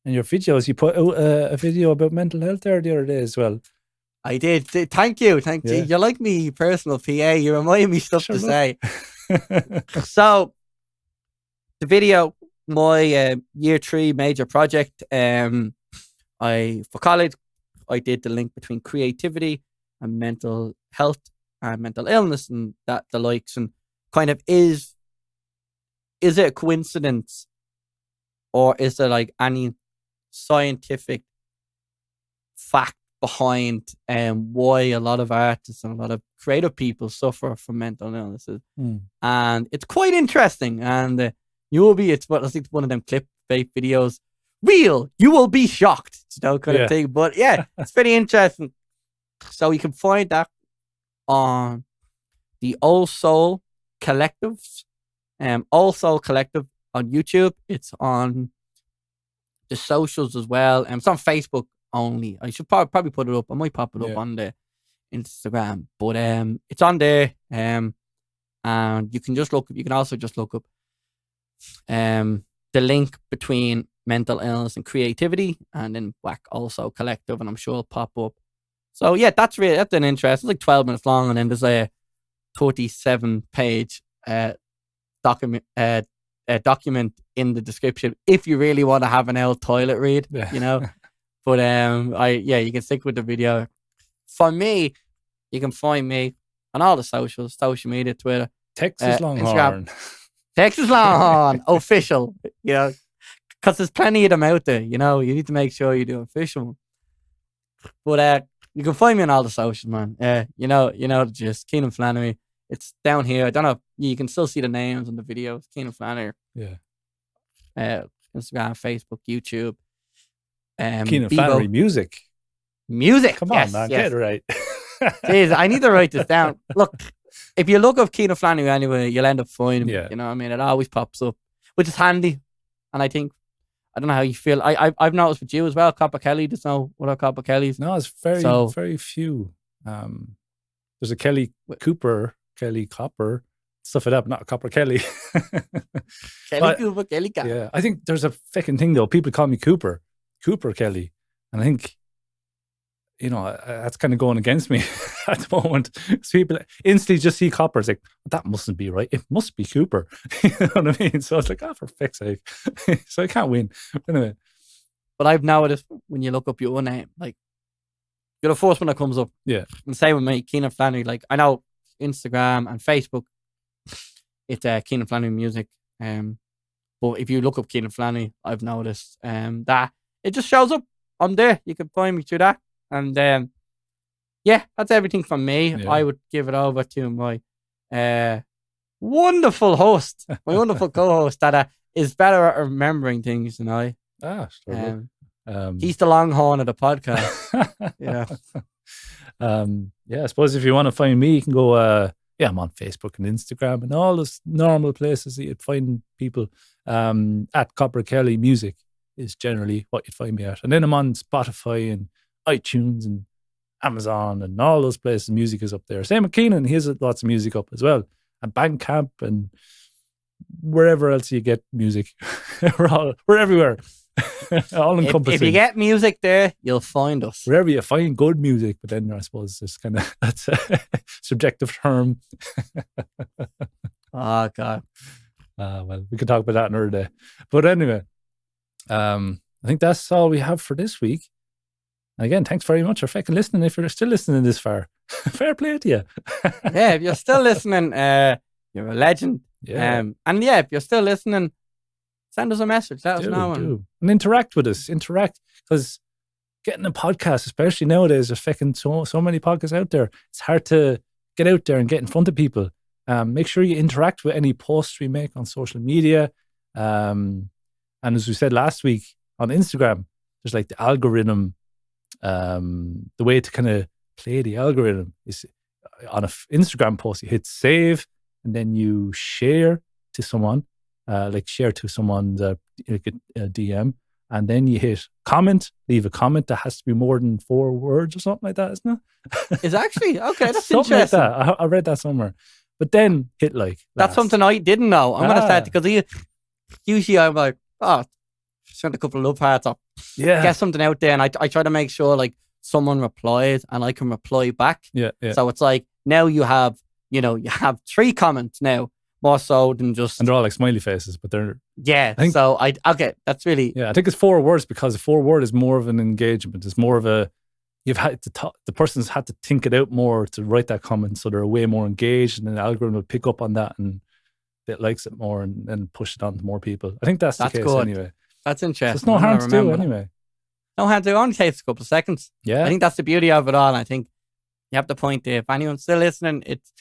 And your videos, you put out a video about mental health there the other day as well. I did. Thank you. You're like me, personal PA. You remind me stuff to say. So, the video, my year 3 major project. For college, I did the link between creativity and mental health and mental illness and the likes, and kind of is it a coincidence, or is there like any scientific fact behind why a lot of artists and a lot of creative people suffer from mental illnesses? And it's quite interesting, and I think one of them clip-based videos, you will be shocked, you know, kind of thing. But yeah, it's very interesting. So you can find that on the All Soul Collective, All Soul Collective on YouTube. It's on the socials as well. It's on Facebook only. I should probably put it up. I might pop it up on the Instagram, but it's on there. And you can just look. You can also just look up the link between mental illness and creativity, and then whack Also Collective, and I'm sure it'll pop up. So yeah, that's an interest. It's like 12 minutes long, and then there's a 37-page document in the description if you really want to have an old toilet read, you know. But you can stick with the video. For me, you can find me on all the social media, Twitter, Texas Longhorn, Texas Longhorn official. You know, because there's plenty of them out there. You know, you need to make sure you do official. But you can find me on all the socials, man. You know, just Keenan Flannery. It's down here. I don't know. You can still see the names on the videos. Keenan Flannery. Yeah. Instagram, Facebook, YouTube. Keenan Flannery music. Come on, man. Get it right. Jeez, I need to write this down. Look, if you look up Keenan Flannery anyway, you'll end up finding him. You know what I mean? It always pops up, which is handy. And I think, I don't know how you feel. I've noticed with you as well, Copper Kelly. There's no other Copper Kellys. No, it's very few. There's a Kelly Cooper, Kelly Copper, stuff like that, but not a Copper Kelly. Cooper, Kelly Copper. Yeah, I think there's a fucking thing though. People call me Cooper Kelly, and I think, you know, that's kind of going against me at the moment. So people instantly just see Copper. It's like, that mustn't be right. It must be Cooper. You know what I mean? So it's like, for fuck's sake. So I can't win. Anyway. But I've noticed when you look up your own name, like, you're the first one that comes up. Yeah. And same with me, Keenan Flannery. Like, I know Instagram and Facebook, it's Keenan Flanagan Music. But if you look up Keenan Flanagan, I've noticed that it just shows up. I'm there. You can find me through that. And yeah, that's everything from me. Yeah. I would give it over to my wonderful host, my wonderful co-host that is better at remembering things than I. Sure. He's the longhorn of the podcast. Yeah. I suppose if you want to find me, you can go, I'm on Facebook and Instagram and all those normal places that you'd find people. At Copper Kelly Music is generally what you'd find me at. And then I'm on Spotify and iTunes and Amazon and all those places. Music is up there. Same with Keenan, he has lots of music up as well. And Bandcamp and wherever else you get music. we're everywhere. All encompassing. If you get music there, you'll find us. Wherever you find good music, but then I suppose it's kind of, that's a subjective term. Oh, God. Well, we could talk about that another day. But anyway, I think that's all we have for this week. And again, thanks very much for fucking listening. If you're still listening this far, fair play to you. Yeah, if you're still listening, you're a legend. Yeah. And yeah, if you're still listening, send us a message. Let us know. And interact with us. Because getting a podcast, especially nowadays, there's fucking so many podcasts out there. It's hard to get out there and get in front of people. Make sure you interact with any posts we make on social media. And as we said last week on Instagram, there's like the algorithm. The way to kind of play the algorithm is on an Instagram post, you hit save and then you share to someone, share to someone's DM, and then you hit comment, leave a comment that has to be more than 4 words or something like that, isn't it? It's actually, okay, that's something interesting. Like that. I read that somewhere. But then hit like. That's something I didn't know. I'm going to start, because usually I'm like, send a couple of love hearts up. Yeah. Get something out there, and I try to make sure like someone replies and I can reply back. Yeah. So it's like now you have 3 comments now, more so than just. And they're all like smiley faces, but they're. Yeah. That's really. Yeah, I think it's 4 words because the 4 word is more of an engagement. It's more of a. You've had to the person's had to think it out more to write that comment, so they're way more engaged, and then the algorithm will pick up on that and it likes it more and push it on to more people. I think that's the case good. anyway. That's interesting. So it's no harm to do anyway. No harm to do. It only takes a couple of seconds. Yeah. I think that's the beauty of it all. I think you have to point there. If anyone's still listening, it's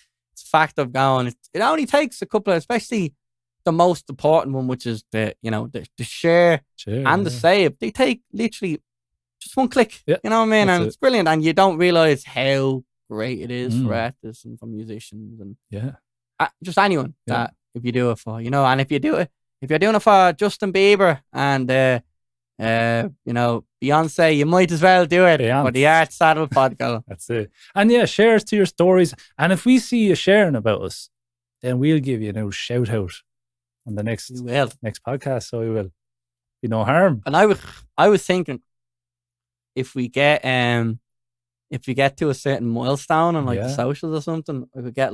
a fact of going. It only takes a couple of, especially the most important one, which is the share and the save. They take literally just one click. Yeah, you know what I mean? And it's brilliant. And you don't realize how great it is for artists and for musicians and just anyone that if you do it for, and if you're doing it for Justin Bieber and Beyonce, you might as well do it for the Art Saddle podcast. That's it. And yeah, share us to your stories. And if we see you sharing about us, then we'll give you a shout out on the next podcast. So we will. Be no harm. And I was thinking, if we get to a certain milestone on the socials or something, I could get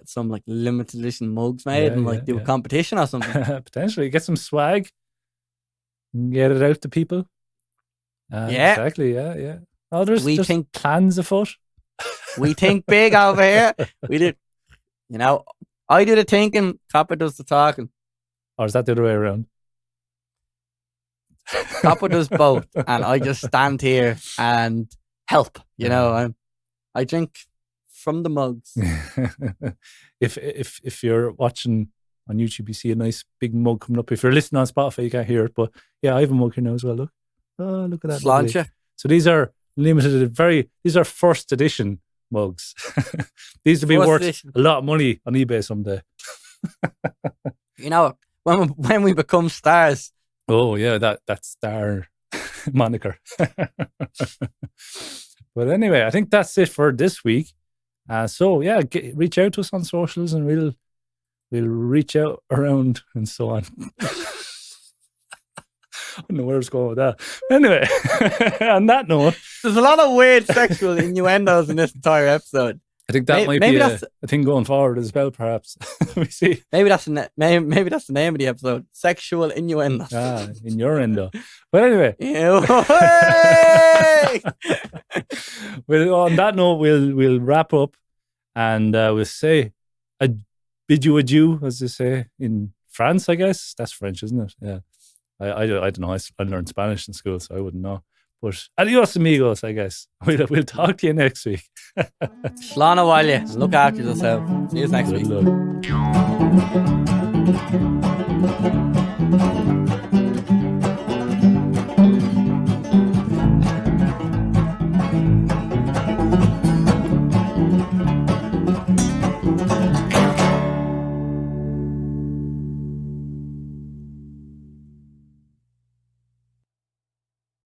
some limited edition mugs made and do a competition or something. Potentially get some swag and get it out to people. Exactly. Yeah. Oh, there's plans afoot. We think big over here. We do. I do the thinking, Copper does the talking. Or is that the other way around? Copper does both, and I just stand here and help. I drink from the mugs. If you're watching on YouTube, you see a nice big mug coming up. If you're listening on Spotify, you can't hear it, but I have a mug here now as well. Look, look at that. Sláinte. So these are limited, these are first edition mugs. These will be worth a lot of money on eBay someday. When we become stars. Oh yeah, that star moniker. But anyway, I think that's it for this week. So yeah, reach out to us on socials, and we'll reach out around and so on. I don't know where I was going with that. Anyway, on that note, there's a lot of weird sexual innuendos in this entire episode. I think that might be a thing going forward as well, perhaps. We see. Maybe that's the name of the episode. Sexual innuendos. Innuendo. But anyway. Well, on that note, we'll wrap up, and we'll say bid you adieu, as they say in France, I guess. That's French, isn't it? Yeah. I don't know. I learned Spanish in school, so I wouldn't know. But adios, amigos, I guess. We'll talk to you next week. Slán Wally, look after yourself. See you next Good week. luck.